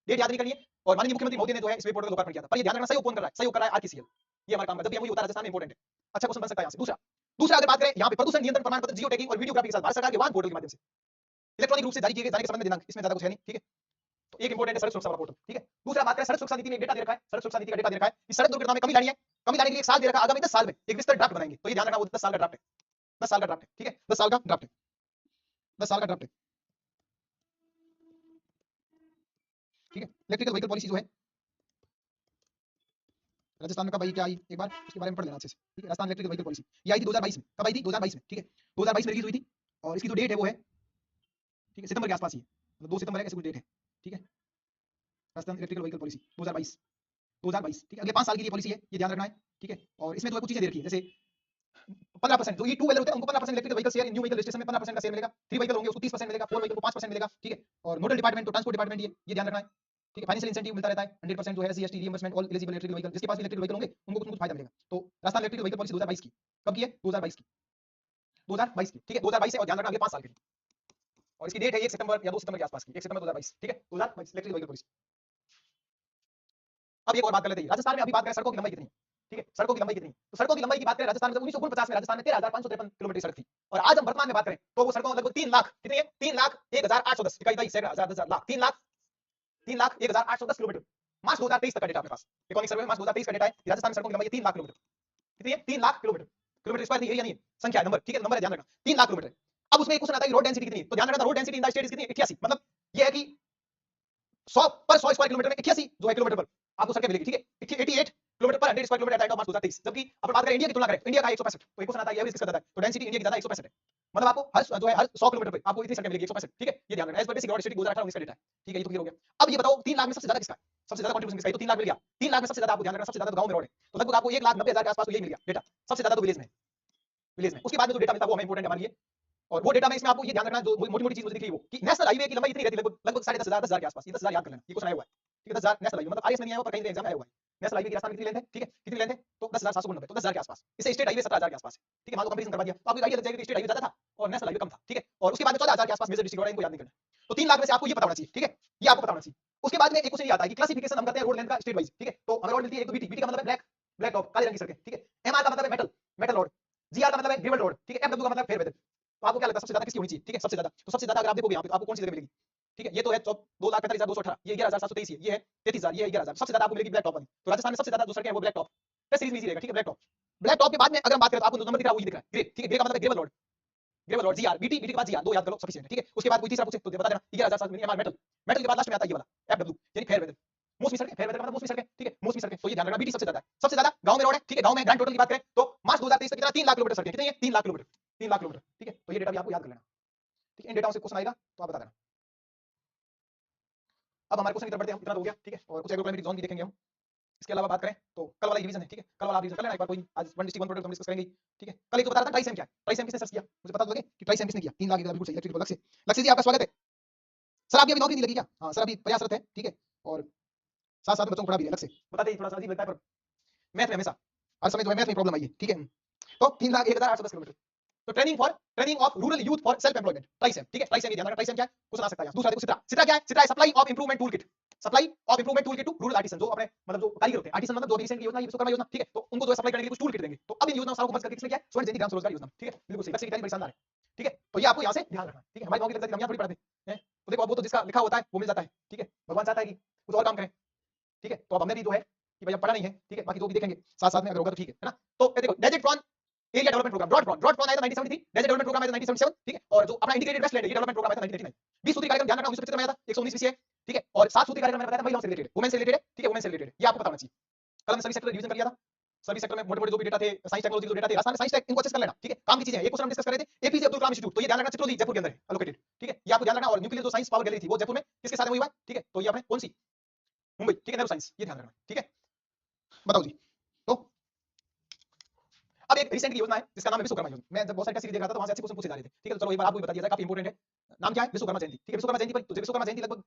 Date याद नहीं करनी है, और माननीय मुख्यमंत्री मोदी ने जो है इस वेब पोर्टल का लोकार्पण किया था। पर ये ध्यान रखना सहयोग कौन कर रहा है, सहयोग कर रहा है आरपीसीएल, ये हमारा काम है, जब भी हमें होता है राजस्थान में इंपॉर्टेंट है, अच्छा क्वेश्चन बन सकता है यहाँ से। दूसरा, दूसरा अगर बात करें यहाँ पे प्रदूषण नियंत्रण प्रमाण पत्र जियो टैगिंग और वीडियोग्राफी के साथ भारत सरकार के वाहन पोर्टल के माध्यम से इलेक्ट्रॉनिक रूप से जारी किए गए जाने के संबंध में दिनांक, इसमें ज्यादा कुछ है नहीं, ठीक है। तो एक इंपॉर्टेंट है सड़क सुरक्षा वाला पोर्टल, ठीक है। दूसरा बात करें सड़क सुरक्षा नीति में डेटा दे रखा है, सड़क सुरक्षा नीति का डेटा दे रखा है कि सड़क दुर्घटना में कमी लानी है, कमी लाने के लिए एक साल दे रखा है, आगामी 10 साल में एक विस्तृत ड्राफ्ट बनाएंगे। तो ये ध्यान रखना, वो 10 साल का ड्राफ्ट है, 10 साल का ड्राफ्ट है, ठीक है, 10 साल का ड्राफ्ट है, 10 साल का ड्राफ्ट है, ठीक है। इलेक्ट्रिकल व्हीकल पॉलिसी जो है राजस्थान में कब आई, क्या आई, एक बार उसके बारे में पढ़ लेना अच्छे से, ठीक है। राजस्थान इलेक्ट्रिकल व्हीकल पॉलिसी ये आई थी 2022 में, कब आई थी 2022 में, ठीक है, 2022 में रिलीज हुई थी। और इसकी जो डेट है वो है, ठीक है, सितंबर के आसपास ही है, मतलब 2 सितंबर है, ऐसी कुछ डेट है, ठीक है। राजस्थान इलेक्ट्रिकल व्हीकल पॉलिसी 2022, 2022, ठीक है, अगले 5 साल की ये पॉलिसी है, ये ध्यान रखना है, ठीक है। और इसमें जो है कुछ चीजें दे रखी है, जैसे 15% जो ये 2 व्हीलर होते हैं उनको 15% electrical vehicle share, new vehicle registration में 15% का शेयर मिलेगा, 3 व्हीकल होंगे उसको 30% मिलेगा, 4 व्हीकल को 5% मिलेगा, ठीक है। और नोडल डिपार्टमेंट तो ट्रांसपोर्ट डिपार्टमेंट ये ध्यान रखना है, ठीक है। फाइनेंशियल इंसेंटिव मिलता रहता है 100% जो है GST reimbursement all eligible electrical vehicle, जिसके पास इलेक्ट्रिकल व्हीकल होंगे उनको कुछ फायदा मिलेगा। तो राजस्थान इलेक्ट्रिकल व्हीकल पॉलिसी 2022 की, कब की है 2022 की, 2022 की, ठीक है, 2022 से, और ध्यान रखना अगले 5 साल के लिए। और इसकी डेट है 1 सितंबर या 2 सितंबर के आसपास की, 1 सितंबर 2022, ठीक है, 2022 इलेक्ट्रिकल व्हीकल पॉलिसी। अब एक और बात कर लेते हैं, राजस्थान में अभी बात करें सड़कों की लंबाई कितनी है, ठीक है, सड़कों की लंबाई कितनी, तो सड़कों की लंबाई की बात करें राजस्थान में 1949 में राजस्थान में 13,553 किलोमीटर सड़क थी, और आज हम वर्तमान में बात करें तो वो सड़कों लगभग 3 लाख, कितनी है 3,01,810, इकाई दई सैकड़ा हजार हजार लाख, 3,01,810 किलोमीटर। मार्च 2023 तक का डेटा अपने पास, इकोनॉमिक सर्वे मार्च 2023 का डेटा है, राजस्थान में सड़कों की लंबाई 3 लाख किलोमीटर, कितनी है 3 लाख किलोमीटर, किलोमीटर स्क्वायर नहीं, एरिया नहीं है, संख्या नंबर, ठीक है, नंबर है, ध्यान रखना 3 लाख किलोमीटर। अब उसमें एक क्वेश्चन आता है कि रोड डेंसिटी कितनी है, तो ध्यान रखना road density in the state is कितनी है 81, मतलब ये है कि 100 पर 100 स्क्वायर किलोमीटर में 81 जो है किलोमीटर पर आपको सड़कें मिलेगी, ठीक है, 88 किलोमीटर पर 100 square kilometre at the end of March 2023। जबकि अब बात करें इंडिया की तुलना करें, इंडिया का 165, तो एक क्वेश्चन आता है एवरेज किसका ज्यादा है, तो डेंसिटी इंडिया की ज्यादा 165 है, मतलब आपको हर जो है हर 100 किलोमीटर पे आपको इतनी सड़कें मिलेगी 165, ठीक है, ये ध्यान रखना। As per basic rod study 2018 19 का डेटा है, ठीक है, ये तो क्लियर हो गया। अब ये बताओ 3 लाख में सबसे ज्यादा किसका है? सबसे ज्यादा कंट्रीब्यूशन किसका है? तो 3 लाख मिल गया। 3 लाख में सबसे ज्यादा आपको ध्यान रखना, सबसे ज्यादा तो गांव में रॉड है, तो लगभग आपको 1,90,000 के आसपास तो यही मिल गया डेटा। सबसे ज्यादा तो विलेज में, विलेज में। उसके बाद में जो डेटा मिलता है वो हमें इंपॉर्टेंट है हमारे लिए, और वो डेटा में इसमें आपको ये ध्यान रखना जो मोटी-मोटी चीज मुझे दिख रही है वो कि नेशनल हाईवे की लंबाई इतनी रहती है लगभग लगभग 10,500 10,000 के आसपास। ये 10,000 याद कर लेना, ये क्वेश्चन आया हुआ है, ठीक है। 10,000 नेशनल हाईवे मतलब आईएएस में नहीं आया हुआ पर कहीं एग्जाम में आया हुआ है। नेशनल हाईवे की राजस्थान में कितनी लेंथ है, ठीक है, कितनी लेंथ है? तो 10,790, तो 10,000 के आसपास। इससे स्टेट हाईवे 17,000 के आसपास है, ठीक है। मान लो कंपैरिजन करवा दिया तो आपको आइडिया लग जाएगा कि स्टेट हाईवे ज्यादा था और नेशनल हाईवे कम था, ठीक है। और उसके बाद में 14,000 के आसपास मेजर डिस्ट्रिक्ट, इनको याद नहीं करना। तो 3 लाख में से आपको ये पता होना चाहिए, ठीक है, ये आपको पता होना चाहिए। उसके बाद में एक क्वेश्चन ये आता है कि क्लासिफिकेशन हम करते हैं रोड लेंथ का स्टेट वाइज, ठीक है। तो हमें रोड मिलती है एक तो बीटी, बीटी का मतलब है ब्लैक, ब्लैक टॉप, काले रंग की सड़कें, ठीक है। एमआर का मतलब है मेटल, मेटल रोड। जीआर का मतलब है ग्रेवल रोड, ठीक है। एफडब्ल्यू का मतलब फेयर वेदर। तो आपको क्या लगता है सबसे ज्यादा किसकी होनी चाहिए, ठीक है, सबसे ज्यादा। तो सबसे ज्यादा अगर आप देखोगे यहाँ पे तो आपको कौन सी जगह मिलेगी, ठीक है। ये तो है 2,45,218, ये 11,723 है, ये है 33,000, ये है 11,000। सबसे ज्यादा आपको मिलेगी ब्लैक टॉप वाली। तो राजस्थान में सबसे ज्यादा जो सड़कें हैं वो ब्लैक टॉप, टेस्ट सीरीज में इजी रहेगा, ठीक है, ब्लैक टॉप। ब्लैक टॉप के बाद में अगर हम बात करें तो आपको जो नंबर दिख रहा है वो ये दिख रहा है, ग्रे, ठीक है। ग्रे का मतलब है gravel road, gravel road, GR, BT, BT के बाद जीआर, दो याद कर लो सफिशिएंट है, ठीक है। उसके बाद कोई तीसरा पूछे तो बता देना, 11,700 मिली एमआर मेटल, मेटल के बाद लास्ट में आता है ये वाला एफडब्ल्यू यानी फेयर वेदर। मौसमी सड़कें, फेयर वेदर का मतलब मौसमी सड़कें, ठीक है, मौसमी सड़कें। तो ये ध्यान रखना, बीटी सबसे ज्यादा है, सबसे ज्यादा गांव में रोड है, ठीक है। गांव में ग्रैंड टोटल की बात करें तो मार्च 2023 तक कितना 3 लाख किलोमीटर सड़कें, कितनी है 3 लाख किलोमीटर, 3 लाख किलोमीटर, ठीक है। तो ये डेटा भी आपको याद कर लेना, ठीक है। इन डेटाओं से क्वेश्चन आएगा तो आप बता देना। अब हमारे क्वेश्चन की तरफ बढ़ते हैं, इतना तो हो गया, ठीक है। और कुछ एग्रोक्लाइमेटिक जोन भी देखेंगे हम। इसके अलावा बात करें तो कल वाला रिवीजन है, ठीक है। कल वाला रिवीजन कर लेना एक बार, कोई आज वन डिस्ट्रिक्ट वन प्रोडक्ट हम डिस्कस करेंगे, ठीक है। कल एक तो बता रहा था ट्राइसेम क्या है, ट्राइसेम किसने सर्च किया मुझे पता तो लगे कि ट्राइसेम किसने किया। 3 लाख बिल्कुल सही, इलेक्ट्रिकल लक्ष्य, लक्ष्य जी आपका स्वागत है। सर आपकी अभी नौकरी नहीं लगी क्या? हाँ सर अभी प्रयासरत है, ठीक है। और साथ साथ में बच्चों को पढ़ा भी है, लक्ष्य बताते ही थोड़ा सा अजीब लगता है पर मैथ में हमेशा हर समय जो है मैथ में प्रॉब्लम आई है, ठीक है। तो 3,01,810 किलोमीटर। तो training of rural youth for self employment, TRYSEM, ठीक है। ट्राइसेम ये ध्यान रखना, ट्राइसेम क्या है क्वेश्चन आ सकता है। दूसरा देखो सिट्रा, सिट्रा क्या है? सिट्रा है supply of improvement tool kit, supply of improvement tool kit to rural artisan, जो अपने मतलब जो कारीगर होते हैं, आर्टिसन मतलब जो रिसेंट की योजना है विश्वकर्मा योजना, ठीक है। तो उनको जो है सप्लाई करने के लिए कुछ टूल किट देंगे। तो अब इन योजनाओं सारों को बस करके किसने किया? स्वर्ण जयंती ग्राम स्वरोजगार योजना, ठीक है, बिल्कुल सही। लक्ष्य की तैयारी बड़ी शानदार है, ठीक है। तो ये आपको यहाँ से ध्यान रखना, ठीक है। हमारी नौकरी लग जाती है, हम यहाँ थोड़ी पढ़ते हैं, तो देखो अब वो तो जिसका लिखा होता है वो मिल जाता है, ठीक है। भगवान चाहता है कि कुछ और काम करें, ठीक है। तो अब हमने भी जो है कि भाई अब पढ़ा नहीं है, ठीक है, बाकी जो भी देखेंगे साथ साथ में अगर होगा तो ठीक है ना। तो देखो desert prone area development programme, drought prone आया था 1973, डेजर्ट डेवलपमेंट प्रोग्राम आया था 1977, ठीक है। और जो अपना इंटीग्रेटेड वेस्टलैंड है ये डेवलपमेंट प्रोग्राम आया था 1989। 20 सूत्री कार्यक्रम ध्यान रखना 1975 में आया था, 119 विषय है, ठीक है। और 7 सूत्री कार्यक्रम मैंने बताया था महिलाओं से रिलेटेड, वुमेन से रिलेटेड है, ठीक है, वुमेन से रिलेटेड ये आपको पता होना चाहिए। कल हमने सभी सेक्टर रिवीजन कर लिया था, सभी सेक्टर में मोटे-मोटे जो भी डेटा थे, साइंस टेक्नोलॉजी के जो डेटा थे, राजस्थान में साइंस टेक इनको अच्छे से कर लेना, ठीक है। काम की चीजें हैं, ये क्वेश्चन हम डिस्कस कर रहे थे एपीजे अब्दुल कलाम इंस्टीट्यूट, तो ये ध्यान रखना चित्रोली जयपुर के अंदर है एलोकेटेड, ठीक है, ये आपको ध्यान रखना। और न्यूक्लियर जो साइंस पावर गैलरी थी वो जयपुर में किसके साथ में हुई हुआ है, ठीक है। तो ये अपने कौन सी मुंबई, ठीक है, नेहरू साइंस, ये ध्यान रखना, ठीक है। बताओ जी। तो अब एक रिसेंट की योजना है जिसका नाम है विश्वकर्मा योजना। मैं जब बहुत सारी सीरीज देख रहा था तो वहां से अच्छे क्वेश्चन पूछे जा रहे थे, ठीक है। तो चलो एक बार आपको भी बता दिया जाए, काफी इंपॉर्टेंट है। नाम क्या है? विश्वकर्मा जयंती, ठीक है। विश्वकर्मा जयंती पर तो विश्वकर्मा जयंती लगभग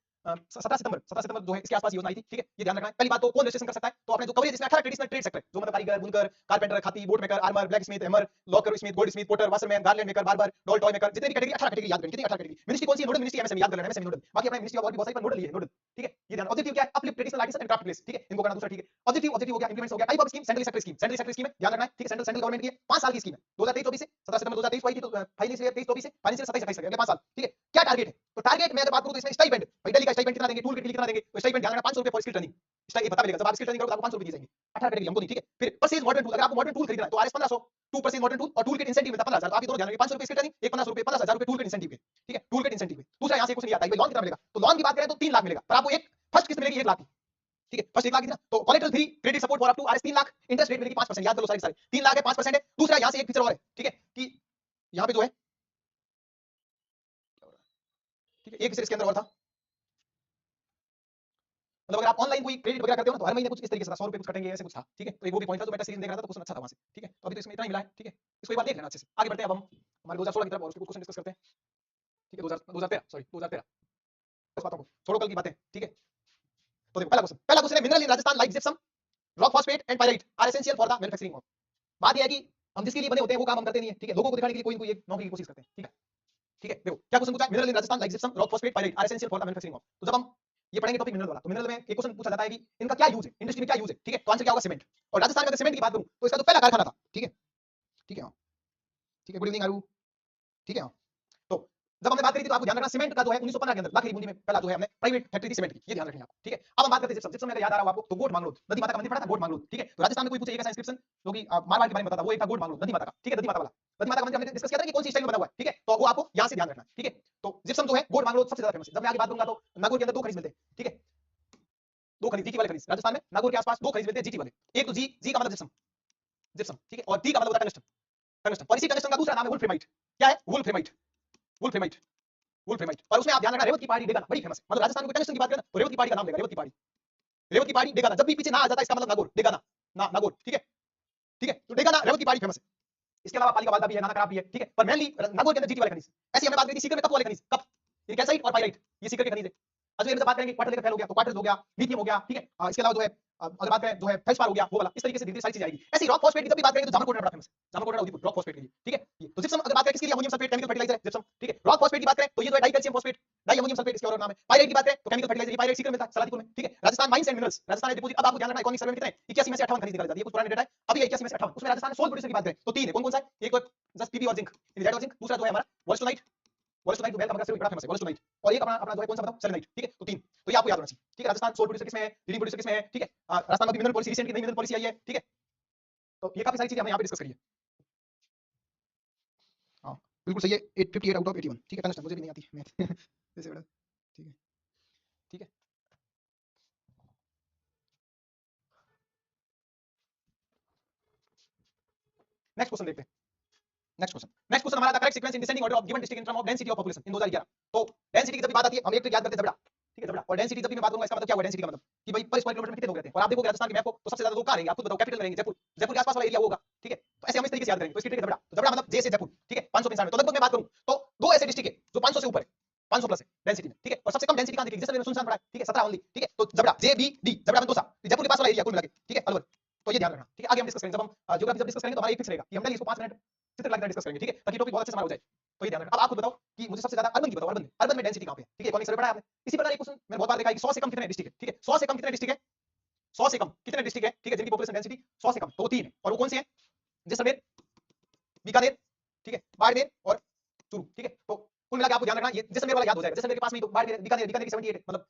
17 सितंबर जो है इसके आसपास योजना आई थी, ठीक है, ये ध्यान रखना है। पहली बात तो कौन रजिस्ट्रेशन कर सकता है? तो अपने जो कवरेज इसमें 18 ट्रेडिशनल ट्रेड सेक्टर जो मतलब कारीगर, बुनकर, कारपेंटर, खाती, boat maker, armour, blacksmith, hammer, locker smith, goldsmith, potter, washerman, garland maker, barber, doll toy maker, जितने भी कैटेगरी 18 कैटेगरी याद करें, कितनी 18 कैटेगरी। मिनिस्ट्री कौन सी है? नोडल मिनिस्ट्री एमएसएमई याद कर लेना, एमएसएमई नोडल। बाकी अपना मिनिस्ट्री ऑफ और भी बहुत सारी पर नोडल ही है, नोडल, ठीक है, ये ध्यान। ऑब्जेक्टिव क्या है? Uplift traditional artist and craft place, ठीक है, इनको करना दूसरा, ठीक है। ऑब्जेक्टिव हो गया, इंप्लीमेंट्स हो गया। Type of scheme central sector scheme, central sector scheme है, ध्यान रखना है, ठीक है। सेंट्रल गवर्नमेंट की है, 5 साल की स्कीम है, 2023-24 से 17 सितंबर 2023 को आई थी, तो फाइनेंशियल ईयर 23-24 से फाइनेंशियल 27-28 तक, अगले 5 साल, ठीक है। क्या टारगेट है? तो टारगेट में अगर बात करूं तो इसमें स्टाइपेंड, भाई दिल्ली का स्टाइपेंड कितना देंगे, टूल किट के लिए कितना देंगे? तो स्टाइपेंड ध्यान रखना 500 रुपए फॉर स्किल ट्रेनिंग, स्टाइपेंड पता मिलेगा जब आप स्किल ट्रेनिंग करोगे तो आपको 500 रुपए दिए जाएंगे। 18 कैटेगरी हमको नहीं, ठीक है। फिर परचेज मॉडर्न टूल, अगर आपको मॉडर्न टूल खरीदना है तो आरएस 1500, 2 परचेज मॉडर्न टूल और टूल किट इंसेंटिव मिलता है 15,000। आप ये दोनों ध्यान रखिए, 500 रुपए स्किल ट्रेनिंग, एक 1500 रुपए, 15,000 रुपए टूल किट इंसेंटिव के, ठीक है, टूल किट इंसेंटिव के। दूसरा यहां से कुछ नहीं आता है भाई, लोन कितना मिलेगा? तो लोन की बात करें तो 3 लाख मिलेगा, पर आपको एक फर्स्ट किस्त मिलेगी 1 लाख की, ठीक है। फर्स्ट 1 लाख कितना? तो collateral free credit support for up to RS 3 lakh, interest rate मिलेगी 5%, याद कर लो सारे सारे। 3 लाख है, 5% है। दूसरा यहां से एक फीचर और है, ठीक है, कि यहां पे जो है, ठीक है, एक फीचर इसके अंदर और था, मतलब अगर आप ऑनलाइन कोई क्रेडिट वगैरह करते हो ना तो हर महीने कुछ इस तरीके से 100 रुपए कुछ कटेंगे, ऐसे कुछ था, ठीक है। तो एक वो भी पॉइंट था जो मैं सीरीज देख रहा था तो क्वेश्चन अच्छा था वहां से, ठीक है। तो अभी तो इसमें इतना ही मिला है, ठीक है। इसको एक बार देख लेना अच्छे से। आगे बढ़ते हैं अब हम हमारे 2016 की तरफ और उसके कुछ क्वेश्चन डिस्कस करते हैं, ठीक है। 2013 सॉरी 2013 इस बातों को छोड़ो कल की बातें, ठीक है। तो देखो पहला क्वेश्चन है mineral in Rajasthan like gypsum, rock phosphate and pyrite are essential for the manufacturing of. बात यह है कि हम जिसके लिए बने होते हैं वो काम हम करते नहीं है, ठीक है। लोगों को दिखाने के लिए कोई ना कोई एक नौकरी की कोशिश करते हैं, ठीक है, ठीक है। देखो क्या क्वेश्चन पूछा है, mineral in Rajasthan like gypsum, rock phosphate, pyrite are essential for the manufacturing of. तो जब हम ये पढ़ेंगे टॉपिक मिनरल वाला, तो मिनरल में एक क्वेश्चन पूछा जाता है कि इनका क्या यूज है, इंडस्ट्री में क्या यूज है, ठीक है। तो आंसर क्या होगा? सीमेंट। और राजस्थान में अगर सीमेंट की बात करूं तो इसका जो पहला कारखाना था, ठीक है, ठीक है, ठीक है। गुड इवनिंग आरू, ठीक है। तो जब हमने बात करी थी तो आपको ध्यान रखना सीमेंट का जो है 1915 के अंदर लाखरी बूंदी में पहला जो है हमने प्राइवेट फैक्ट्री थी सीमेंट की, ये ध्यान रखेंगे आप, ठीक है। अब हम बात करते हैं जिप्सम। जिप्सम में अगर याद आ रहा हो आपको तो गोट मांगलोद, नदी माता का मंदिर पड़ा था गोट मांगलोद, ठीक है। तो राजस्थान में कोई पूछे एक ऐसा इंस्क्रिप्शन जो कि मारवाड़ के बारे में बताता, वो एक था गोट मांगलोद नदी माता का, ठीक है, नदी माता वाला। नदी माता का मंदिर हमने डिस्कस किया था कि कौन सी स्टाइल में बना हुआ है, ठीक है। तो वो आपको यहां से ध्यान रखना, ठीक है। तो जिप्सम जो है गोट मांगलोद सबसे ज्यादा फेमस है। जब मैं आगे बात करूंगा तो नागौर के अंदर 2 खनिज मिलते हैं, ठीक है, 2 खनिज, जीटी वाले खनिज। राजस्थान में नागौर के आसपास 2 खनिज मिलते हैं जीटी वाले। एक तो जी का मतलब जिप्सम, जिप्सम, ठीक है, और टी का मतलब होता है टंगस्टन, टंगस्टन। और इसी टंगस्टन का दूसरा नाम है वुल्फ्रेमाइट, क्या है? वुल्फ्रेमाइट, वुल्फ्रेमाइट, वुल्फ्रेमाइट। और उसमें आप ध्यान रखना, रेवत की पहाड़ी डेगाना बड़ी फेमस है। मतलब राजस्थान में टंगस्टन की बात करें ना, तो रेवत की पहाड़ी का नाम लेगा, रेवत की पहाड़ी, रेवत की पहाड़ी डेगाना। जब भी पीछे ना आ जाता है इसका मतलब नागौर, डेगाना, ना नागौर, ठीक है, ठीक है। तो डेगाना रेवत की पहाड़ी फेमस है। इसके अलावा पाली का वालदा भी है, नाना खराब भी है, ठीक है। पर मेनली नागौर के अंदर जीटी वाले खनिज। ऐसी हमने बात करी थी सीकर में कप वाले खनिज, कप, ये कैल्साइट और पाइराइट, ये सीकर के खनिज है। अजमेर में बात करेंगे क्वार्टर लेकर फैल हो गया, तो क्वार्टर हो गया, लिथियम हो गया, ठीक है। इसके अलावा जो है अगर बात करें जो है फेल्सपार हो गया, वो वाला, इस तरीके से धीरे-धीरे सारी चीजें आएगी। ऐसी रॉक फॉस्फेट की जब भी बात करेंगे तो जामरकोट बड़ा फेमस है, जामरकोट उदयपुर रॉक फॉस्फेट के लिए, ठीक है। ये तो जिप्सम अगर बात करें किसके लिए, अमोनियम सल्फेट केमिकल फर्टिलाइजर है जिप्सम, ठीक है। रॉक फॉस्फेट की बात करें तो ये जो है die calcium phosphate, di ammonium sulphate इसका और नाम है। पाइराइट की बात करें तो केमिकल फर्टिलाइजर, ये पाइराइट सीकर में था, सलादीपुर में, ठीक है। Rajasthan mines and minerals, Rajasthan deposit. अब आपको ध्यान रखना इकोनॉमिक सर्वे में कितने हैं, 81 में से 58 खनिज निकाले जाते हैं, ये कुछ पुराने डेटा है। अभी 81 में से 58, उसमें राजस्थान सोल प्रोड्यूसर की बात करें तो 3 है, कौन-कौन सा है? एक तो जस्ट पीबी और जिंक, जेड और जिंक, दूसरा जो है हमारा वोल्स्टोनाइट, वोल्स्टोनाइट जो बेल का मगर से बड़ा फेमस है, वोल्स्टोनाइट। और एक अपना अपना जो है कौन सा बताओ, सेलेनाइट, ठीक है। तो 3, तो ये आपको याद होना चाहिए, ठीक है। राजस्थान सोल प्रोड्यूसर किसमें है, लीडिंग प्रोड्यूसर किसमें है, ठीक है। राजस्थान में मिनरल पॉलिसी रिसेंटली नई मिनरल पॉलिसी आई है, ठीक है। तो ये काफी सारी चीजें हमने यहाँ पे डिस्कस करी है। हाँ, बिल्कुल सही है, 858 आउट ऑफ 81, ठीक है। टंगस्टन मुझे भी नहीं आती मैथ जैसे बड़ा, ठीक है, ठीक है। नेक्स्ट क्वेश्चन देखते हैं। नेक्स्ट क्वेश्चन हमारा, the correct sequence in descending order of given district in term of density of population in 2011। तो डेंसिटी की जब भी बात आती है हम एक ट्रिक याद करते हैं, जबड़ा, ठीक है, जबड़ा। और डेंसिटी जब भी मैं बात करूंगा इसका मतलब क्या हुआ, डेंसिटी का मतलब कि भाई पर स्क्वायर किलोमीटर में कितने लोग रहते हैं। और आप देखोगे राजस्थान की मैप को तो सबसे ज्यादा लोग कहां रहेंगे, आप खुद बताओ, कैपिटल में रहेंगे, जयपुर, जयपुर के आसपास वाला एरिया होगा, ठीक है। तो ऐसे हम इस तरीके से याद करेंगे। तो इसकी ट्रिक है जबड़ा, तो जबड़ा मतलब जे से जयपुर, ठीक है, 595। तो लगभग मैं बात करूं तो दो ऐसे डिस्ट्रिक्ट है जो 500 से ऊपर है, 500 प्लस है डेंसिटी में, ठीक है। और सबसे कम डेंसिटी कहां दिखेगी, जैसे मैंने सुनसान पढ़ा है, ठीक है, 17 ओनली, ठीक है। तो जबड़ा जे बी डी, जबड़ा में दो सा, जयपुर के पास वाला एरिया कुल मिला के, ठीक है, अलवर। तो ये ध्यान रखना, ठीक है। आगे हम डिस्कस करेंगे, जब हम ज्योग्राफी जब डिस्कस करेंगे तो हमारा एक फिक्स रहेगा कि हम इसको 5 मिनट चित्र लाकर डिस्कस करेंगे, ठीक है, ताकि टॉपिक बहुत अच्छे से हमारा हो जाए। तो ये ध्यान रखना। अब आप खुद बताओ कि मुझे सबसे ज्यादा अर्बन की बताओ, अर्बन में डेंसिटी कहां पे है, ठीक है। इकोनॉमिक सर्वे पढ़ा है आपने। इसी प्रकार एक क्वेश्चन मैंने बहुत बार देखा है कि 100 से कम कितने डिस्ट्रिक्ट है, ठीक है। 100 से कम कितने डिस्ट्रिक्ट है, 100 से कम कितने डिस्ट्रिक्ट है, ठीक है, जिनकी पॉपुलेशन डेंसिटी 100 से कम, तो वो 3 है। और वो कौन से हैं, जैसलमेर, बीकानेर, ठीक है, बाड़मेर और चूरू, ठीक है। तो कुल मिला के आपको ध्यान रखना, ये जैसलमेर वाला याद हो जाएगा। जैसलमेर के पास में तो बाड़मेर, बीकानेर, बीकानेर की 78 है। मतलब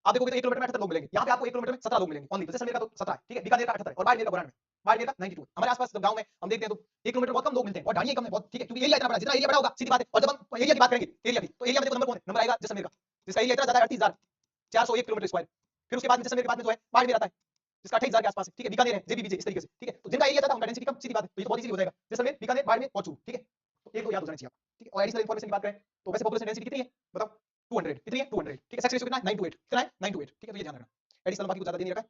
आप देखोगे तो 1 किलोमीटर में 78 लोग मिलेंगे, यहाँ पे आपको 1 किलोमीटर में 17 लोग मिलेंगे ओनली। तो जैसलमेर का तो 17 है, ठीक है, बीकानेर का 78 है और बाड़मेर का 92, बाड़मेर का 92 है। हमारे आसपास जब गांव में हम देखते हैं तो 1 किलोमीटर बहुत कम लोग मिलते हैं और ढाणियां कम है बहुत, ठीक है, क्योंकि एरिया इतना बड़ा, जितना एरिया बड़ा होगा सीधी बात है। और जब हम एरिया की बात करेंगे, एरिया की, तो एरिया में देखो नंबर कौन है, नंबर आएगा जैसलमेर का, जिसका एरिया इतना ज्यादा है 38,401 किलोमीटर स्क्वायर। फिर उसके बाद में जैसलमेर के बाद में जो है बाड़मेर आता है, जिसका 28,000 के आसपास है, ठीक है। बीकानेर है, जेबीबीजे, इस तरीके से, ठीक है। तो जिनका एरिया ज्यादा उनका डेंसिटी कम, सीधी बात है। तो ये तो बहुत इजीली हो जाएगा, जैसलमेर, बीकानेर, बाड़मेर और चूरू, ठीक है। तो एक तो याद हो जाना चाहिए आपको, ठीक है। और एडिशनल इंफॉर्मेशन की बात करें तो वैसे पॉपुलेशन डेंसिटी कितनी है बताओ, 200 कितनी है, 200, ठीक है। सेक्स रेशियो कितना है, 9 to 8, कितना है, 9 to 8, ठीक है। तो ये ध्यान रखना, एडिशनल बाकी कुछ ज्यादा दे नहीं रखा है।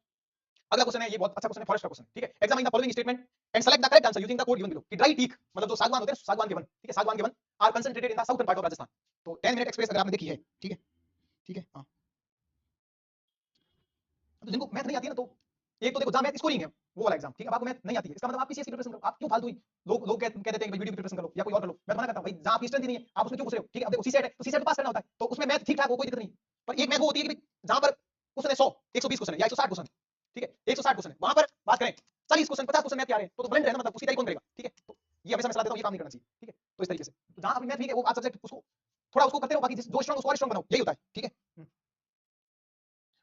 अगला क्वेश्चन है, ये बहुत अच्छा क्वेश्चन है, फॉरेस्ट का क्वेश्चन, ठीक है। Examine the following statement and select the correct answer using the code given below. कि ड्राई टीक मतलब जो सागवान होते हैं, सागवान के वन, ठीक है, सागवान के वन are concentrated in the southern part of Rajasthan. तो 10 मिनट एक्सप्रेस अगर आपने देखी है, ठीक है, ठीक है। हां, तो जिनको मैथ नहीं आती है ना, तो एक तो देखो जहां मैथ स्कोरिंग है वो वाला एग्जाम, ठीक है। अब आपको मैथ नहीं आती है, इसका मतलब आप पीसीएस की प्रिपरेशन करो। आप क्यों फालतू ही लोग कह देते हैं कि भाई वीडियो की प्रिपरेशन करो या कोई और कर लो। मैं तो मना करता हूं भाई, जहां आपकी स्ट्रेंथ ही नहीं है आप उसमें क्यों घुस रहे हो, ठीक है। अब देखो सीसेट है तो सीसेट को पास करना होता है, तो उसमें मैथ ठीक ठाक हो, कोई दिक्कत नहीं। पर एक मैथ वो होती है कि जहां पर क्वेश्चन है 100, 120 क्वेश्चन है या 160 क्वेश्चन है, ठीक है, 160 क्वेश्चन है, वहां पर बात करें 40 क्वेश्चन 50 क्वेश्चन मैथ के आ रहे हैं, तो ब्लेंड है ना, मतलब उसी तरीके कौन करेगा, ठीक है। तो ये हमेशा मैं सलाह देता हूं, ये काम नहीं करना चाहिए, ठीक है। तो इस तरीके से जहां आपकी मैथ वीक है वो आप सब्जेक्ट उसको थोड़ा उसको करते रहो, बाकी जो स्ट्रांग उसको और स्ट्रांग बनाओ, यही होता है, ठीक है।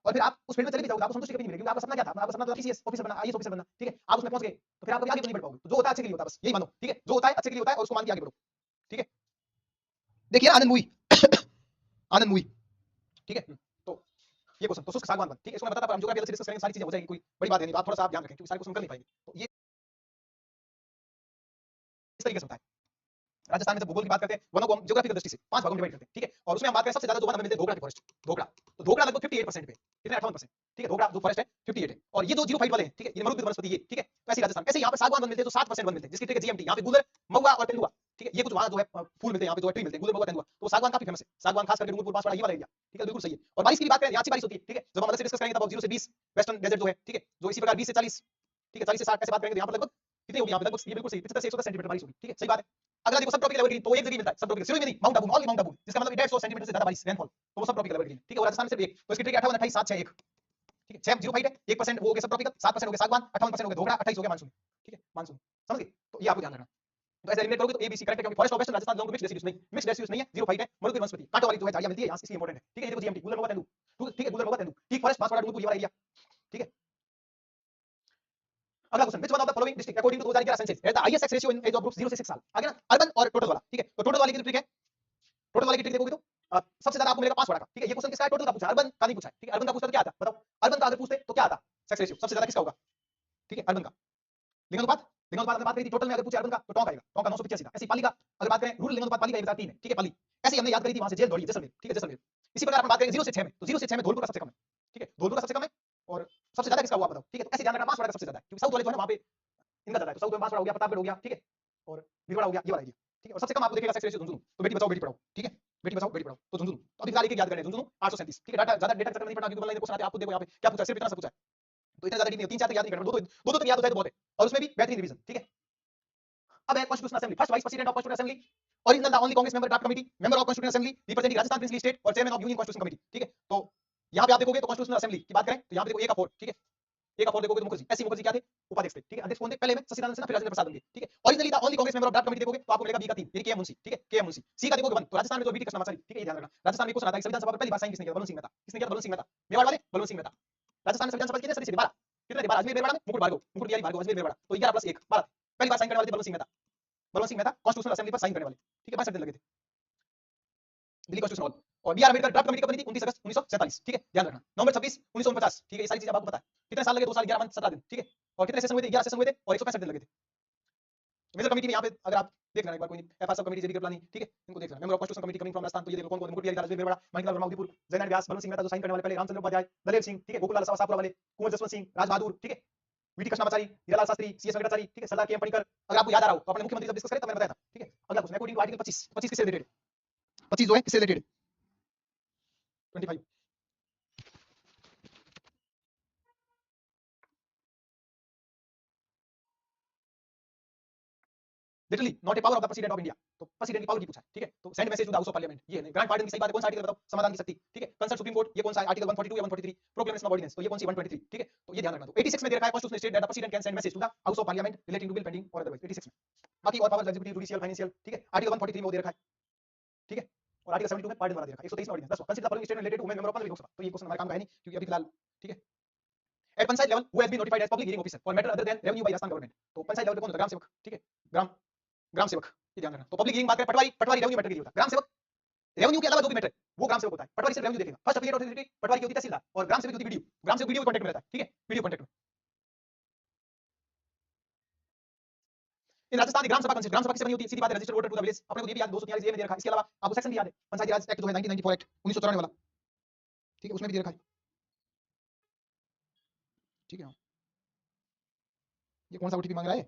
और फिर आप उस फील्ड में चले भी जाओगे, आपको संतुष्टि कभी नहीं मिलेगी, क्योंकि आपका सपना क्या था, आपका सपना था पीसीएस ऑफिसर बनना, आईएएस ऑफिसर बनना, ठीक है। आप उसमें पहुंच गए तो फिर आप कभी आगे तो नहीं बढ़ पाओगे। तो जो होता है अच्छे के लिए होता है, बस यही मानो, ठीक है। जो होता है अच्छे के लिए होता है और उसको मान के आगे बढ़ो, ठीक है। देखिए आनंद मूवी आनंद मूवी, ठीक है। तो ये क्वेश्चन तो शुष्क सागवान वन, ठीक है, इसको मैं बताता, पर हम ज्योग्राफी अलग से डिस्कस करेंगे, सारी चीजें हो जाएगी, कोई बड़ी बात नहीं। तो आप थोड़ा सा आप ध्यान रखें क्योंकि सारे क्वेश्चन कर नहीं पाएंगे। तो ये इस तरीके से होता है। राजस्थान में जब भूगोल की बात करते हैं, वनों को हम ज्योग्राफिकल दृष्टि से 5 भागों में डिवाइड करते हैं, ठीक है। और उसमें हम बात करें सबसे ज्यादा जो वन हमें मिलते हैं ढोकरा के फॉरेस्ट, ढोकरा। तो ढोकरा लगभग 58% पे, कितने 58%, ठीक है। ढोकरा जो फॉरेस्ट है 58 है। और ये जो जीरो फाइट वाले हैं, ठीक है, ये मरुद्भिद वनस्पति, ये ठीक है। तो ऐसे राजस्थान, ऐसे यहाँ पे सागवान वन मिलते हैं जो 7% वन मिलते हैं, जिसकी ट्रिक है जीएमटी। यहाँ पे गुलर, महुआ और तेंदुआ, ठीक है। ये कुछ वहाँ जो है फूल मिलते हैं, यहाँ पे जो है ट्री मिलते हैं, गुलर, महुआ, तेंदुआ। तो सागवान काफी फेमस है, सागवान खास करके डूंगरपुर बांसवाड़ा ये वाला एरिया, ठीक है, बिल्कुल सही है। और बारिश की भी बात करें, यहाँ अच्छी बारिश होती है, ठीक है। जब हम अलग से डिस्कस करेंगे तब 0 से 20 वेस्टर्न डेजर्ट जो है, ठीक है, जो इसी प्रकार 20 से 40, ठीक है, 40 से 60 ऐसे बात करेंगे, यहाँ पर लगभग कितनी होगी, यहाँ पे लगभग ये बिल्कुल सही 75 से 110 सेंटीमीटर बारिश होगी, ठीक है, सही बात है। अगला देखो सब ट्रॉपिकल एवरग्रीन, तो एक जगह मिलता है सब ट्रॉपिकल, सिर्फ में नहीं, mount Abu, only mount Abu, जिसका मतलब 150 सेंटीमीटर से ज्यादा बारिश रेनफॉल, तो वो सब ट्रॉपिकल एवरग्रीन, ठीक है। और राजस्थान से एक, तो इसकी ट्रिक 58 28 7 6 1, ठीक है। 6 0 फाइट है, 1% वो हो गया सब ट्रॉपिकल, 7% हो गया सागवान, 58% हो गया ढोकरा, 28 हो गया मानसून, ठीक है, मानसून, समझ गए। तो ये आपको ध्यान रखना। तो ऐसे एलिमिनेट करोगे तो एबीसी करेक्ट है, क्योंकि forest of western Rajasthan belong to mixed residues, नहीं मिक्स्ड रेसिड्यूज नहीं है, जीरो फाइट है, मरुस्थलीय वनस्पति, कांटों वाली जो है झाड़ियां मिलती है यहाँ, इसलिए इंपॉर्टेंट है, ठीक है। ये देखो जीएमटी, गुलर, महुआ, तेंदू, ठीक है, गुलर, महुआ, तेंदू, ठीक। फॉरेस्ट बांसवाड़ा डूंगरपुर ये वाला एरिया, ठीक है। अगला question, which one of the following district according to 2011 census has the highest sex ratio in age of group 0 से 6 साल, आगे ना अर्बन और टोटल वाला, ठीक है। तो टोटल वाले की ट्रिक है, टोटल वाले की ट्रिक देखोगे तो सबसे ज्यादा आपको मिलेगा 5 वाला का, ठीक है। ये क्वेश्चन किसका है, टोटल का पूछा, अर्बन का नहीं पूछा है, ठीक है। अर्बन का पूछता तो क्या आता, बताओ, अर्बन का अगर पूछते तो क्या आता सेक्स रेशियो सबसे ज्यादा किसका होगा, ठीक है, अर्बन का। लिंगानुपात लिंगानुपात अगर बात करी थी टोटल में, अगर पूछे अर्बन का तो टोंक आएगा, टोंक का 985 था। ऐसी पाली का अगर बात करें, रूरल लिंगानुपात पाली का 1003 है, ठीक है पाली। ऐसे ही हमने याद करी थी वहां से जेल दौड़ी जैसलमेर, ठीक है जैसलमेर। इसी प्रकार अपन बात करेंगे 0 से 6 में, तो 0 से 6 में धौलपुर का सबसे कम है, ठीक है धौलपुर का सबसे कम है। और सबसे ज्यादा किसका हुआ बताओ, ठीक है। तो ऐसे ध्यान रखना, बांसवाड़ा का सबसे ज्यादा है, क्योंकि साउथ वाले जो है ना वहां पे इनका ज्यादा है। तो साउथ में बांसवाड़ा हो गया, प्रतापगढ़ हो गया, ठीक है, और भीलवाड़ा हो गया, ये वाला एरिया, ठीक है। और सबसे कम आपको देखेगा सेक्स रेशियो झुंझुनू। तो बेटी बचाओ बेटी पढ़ाओ, ठीक है, बेटी बचाओ बेटी पढ़ाओ, तो झुंझुनू। तो अभी फिलहाल एक याद करें, झुंझुनू 837, ठीक है। डाटा ज्यादा डेटा चक्कर नहीं पड़ना, क्योंकि ऑनलाइन क्वेश्चन आते हैं, आपको देखो यहाँ पे क्या पूछा, सिर्फ इतना सा पूछा है। तो इतना ज्यादा नहीं, 3 4 तक याद नहीं करना, दो तक याद हो जाए तो बहुत है, और उसमें भी बेहतरीन रिवीजन, ठीक है। अब है constitutional assembly, first vice president of constitutional assembly, original the only Congress member draft committee, member of constitutional assembly representing Rajasthan princely state, और chairman of union constitution committee, ठीक है। तो यहाँ पे आप देखोगे तो कॉन्स्टिट्यूशनल असेंबली की बात करें तो यहाँ पे देखो ए का 4, ठीक है, ए का 4 देखोगे तो मुखर्जी, ऐसी मुखर्जी क्या थे, उपाध्यक्ष थे, ठीक है। अध्यक्ष कौन थे पहले में, सचिदानंद सिन्हा, फिर राजेंद्र प्रसाद होंगे, ठीक है। Originally the only Congress member of draft committee देखोगे तो आपको मिलेगा बी का 3, यानी के एम मुंशी, ठीक है, के एम मुंशी। सी का देखोगे 1, तो राजस्थान में जो बीटी कृष्णमाचारी, ठीक है, ये ध्यान रखना। राजस्थान में क्वेश्चन आता है संविधान सभा पर पहली बार साइन किसने किया, बलवंत सिंह मेहता। किसने किया, बलवंत सिंह मेहता। मेवाड़ वाले बलवंत सिंह मेहता। राजस्थान में संविधान सभा कितने सदस्य थे, 12, कितने थे, 12। अजमेर मेवाड़ में मुकुट भार्गव, मुकुट बिहारी भार्गव, अजमेर मेवाड़, तो 11 + 1 12 थे। पहली बार साइन करने वाले थे बलवंत सिंह मेहता, बलवंत सिंह मेहता कॉन्स्टिट्यूशनल असेंबली पर साइन करने वाले, ठीक है, 62 दिन लगे थे दिल्ली कॉन्स्टिट्यूशन हॉल। और B R Ambedkar draft committee कब बनी थी, 29 अगस्त 1947, ठीक है, ध्यान रखना। नवंबर 26 1949, ठीक है, ये सारी चीजें आपको पता है। कितने साल लगे, 2 साल 11 मंथ 17 दिन, ठीक है। और कितने सेशन हुए थे, 11 सेशन हुए थे, और 165 दिन लगे थे। मेजर कमेटी में यहाँ पे अगर आप देख लेना एक बार, कोई एफआर सब कमेटी, जेबी प्लानिंग, ठीक है, इनको देख लेना। Member of constitution committee coming from Rajasthan, तो ये देखो कौन कौन, मुकुट बिहारी राजवीर मेवाड़ा, मणिलाल वर्मा उदयपुर, जयनारायण व्यास, बलवंत सिंह मेहता जो साइन करने वाले पहले, रामचंद्र उपाध्याय, दलेर सिंह, ठीक है, गोकुल लाल सावरकर वाले, कुंवर जसवंत सिंह, राज बहादुर, ठीक है, वीटी कृष्णमाचारी, हीरालाल शास्त्री, सीएस वेंकटाचारी, ठीक है, सरदार के एम पणिकर। अगर आपको याद आ रहा हो तो अपने मुख्यमंत्री जब डिस्कस करें तब मैंने बताया था, ठीक है। अगला क्वेश्चन, अकॉर्डिंग टू आर्टिकल 25, 25 किससे रिलेटेड, 25 जो है किससे related, 25 literally not a power of the president of India. तो प्रेसिडेंट की पावर की पूछा है, ठीक है। तो send message to the house of parliament, ये नहीं। ग्रांट पार्डन की सही बात है, कौन सा आर्टिकल बताओ, समाधान की शक्ति, ठीक है। कंसर्न सुप्रीम कोर्ट, ये कौन सा है, आर्टिकल 142 या 143। प्रोक्लेमेशन ऑफ ऑर्डिनेंस, तो ये कौन सी 123, ठीक है। तो ये ध्यान रखना। तो 86 में दे रखा है constitution state that the president can send message to the house of parliament relating to bill pending और अदरवाइज, 86 में। बाकी और पावर एग्जीक्यूटिव, जुडिशियल, फाइनेंशियल, ठीक है, आर्टिकल 143 में वो दे रखा है, ठीक है। और आर्टिकल 72 में पार्डन वाला दे रखा है, 123 में ऑर्डिनेंस। दस consider the following statement related to women member of parliament Lok Sabha, तो ये क्वेश्चन हमारे काम का है नहीं, क्योंकि अभी फिलहाल, ठीक है। At panchayat level who has been notified as public hearing officer for matter other than revenue by Rajasthan government. तो पंचायत लेवल पे कौन होता है, ग्राम सेवक, ठीक है, ग्राम ग्राम सेवक, ये ध्यान रखना। तो पब्लिक हियरिंग बात करें, पटवारी, पटवारी रेवेन्यू मैटर के लिए होता है। ग्राम सेवक रेवेन्यू के अलावा जो भी मैटर वो ग्राम सेवक होता है। पटवारी सिर्फ रेवेन्यू देखेगा। फर्स्ट एफिलिएट ऑथोरिटी पटवारी की होती है तहसीलदार, और ग्राम सेवक की होती है बीडीओ। ग्राम सेवक बीडीओ के कांटेक्ट में रहता है, ठीक है, बीडीओ कांटेक्ट में। इन राजस्थान की ग्राम सभा ग्राम सभा किसे बनी होती है, सीधी बात है, registered voter to the village. अपने को ये भी याद 243 ए में दे रखा है। इसके अलावा आपको सेक्शन भी याद है, पंचायती राज एक्ट जो है 1994 एक्ट 1994 वाला, ठीक है, उसमें भी दे रखा है, ठीक है। ये कौन सा ओटीपी मांग रहा है,